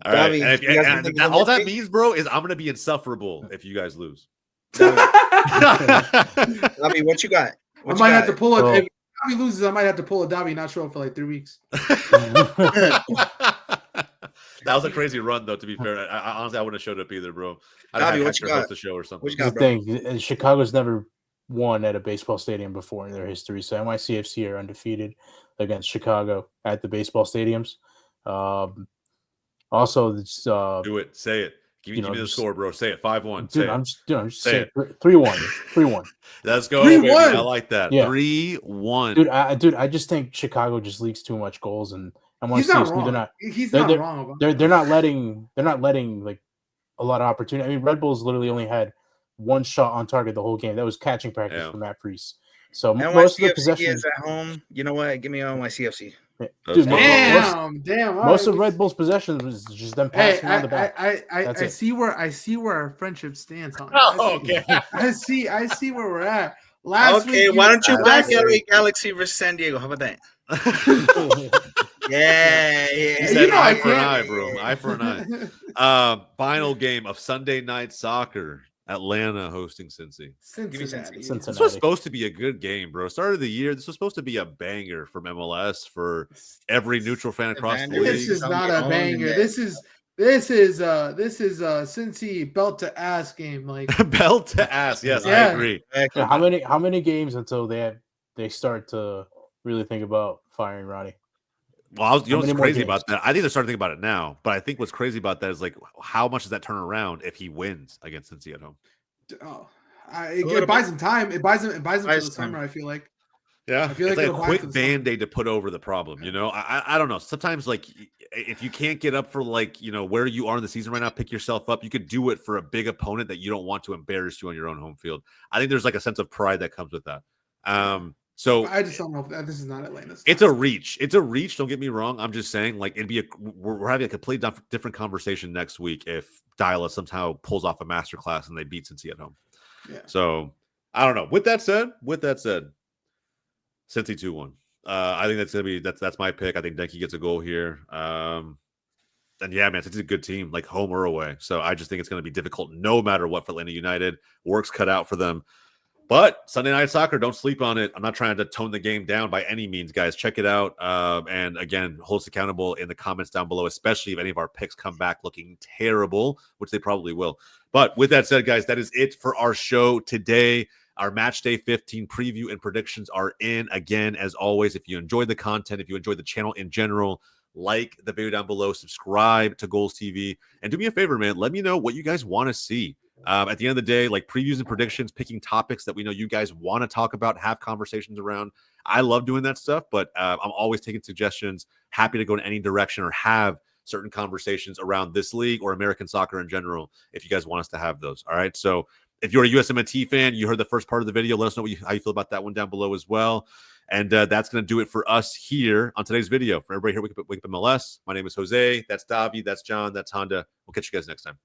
All right. And all that means, bro, is I'm gonna be insufferable if you guys lose. Davi, what you got? I might have to pull it. If Davi loses, I might have to pull a Davi not show up for like 3 weeks. That was a crazy run, though. To be fair, honestly, I wouldn't have showed up either, bro. I'd have host the show or something. What you got, bro? The thing, Chicago's never won at a baseball stadium before in their history, so NYCFC are undefeated against Chicago at the baseball stadiums. Also, it's do it. Say it. Give me the score, bro. Say it. 5-1. Dude, I'm just saying 3-1. 3-1. Let's go. 3-1. I like that. Yeah. 3-1. Dude, I just think Chicago just leaks too much goals, and he's not wrong. He's not wrong about that. They're not letting like a lot of opportunity. I mean, Red Bulls literally only had one shot on target the whole game. That was catching practice for Matt Freese. So most of the possession is at home. You know what? Give me on my CFC. Dude, damn! Most of Red Bull's possessions was just them passing on the back. I see where our friendship stands on. Okay. I see where we're at. Last week, why don't you back LA Galaxy versus San Diego? How about that? Yeah. He said eye for an eye, bro. Eye for an eye. Final game of Sunday night soccer. Atlanta hosting Cincy. Cincinnati. This was supposed to be a good game, bro. Start of the year, this was supposed to be a banger from MLS for every neutral fan across the league. This is not a banger. This is This is Cincy belt to ass game. Like belt to ass. Yes, Yeah. I agree. Yeah, how many games until they start to really think about firing Ronnie? Well, you know what's crazy games? about that? I think they're starting to think about it now. But I think what's crazy about that is like, how much does that turn around if he wins against Cincy at home? Oh, it buys him time. It buys him for the summer. I feel like. Yeah, I feel like it's like it'll a buy him for quick the summer. band-aid to put over the problem. You know, I don't know. Sometimes like if you can't get up for like where you are in the season right now, pick yourself up. You could do it for a big opponent that you don't want to embarrass you on your own home field. I think there's like a sense of pride that comes with that. So I just don't know if this is not Atlanta. It's a reach. It's a reach. Don't get me wrong. I'm just saying, like, we're having a complete different conversation next week if Dyla somehow pulls off a masterclass and they beat Cincy at home. Yeah. So I don't know. With that said, Cincy 2-1. I think that's gonna be that's my pick. I think Denke gets a goal here. And yeah, man, Cincy's a good team, like home or away. So I just think it's gonna be difficult no matter what for Atlanta United. Work's cut out for them. But Sunday Night Soccer, don't sleep on it. I'm not trying to tone the game down by any means, guys. Check it out. And again, hold us accountable in the comments down below, especially if any of our picks come back looking terrible, which they probably will. But with that said, guys, that is it for our show today. Our Matchday 15 preview and predictions are in. Again, as always, if you enjoyed the content, if you enjoyed the channel in general, like the video down below, subscribe to GOLZ TV, and do me a favor, man. Let me know what you guys want to see. At the end of the day, like previews and predictions, picking topics that we know you guys want to talk about, have conversations around. I love doing that stuff, but I'm always taking suggestions, happy to go in any direction or have certain conversations around this league or American soccer in general if you guys want us to have those. All right. So if you're a USMNT fan, you heard the first part of the video. Let us know how you feel about that one down below as well. And that's going to do it for us here on today's video. For everybody here, Wake Up MLS, my name is Jose. That's Davi. That's John. That's Honda. We'll catch you guys next time.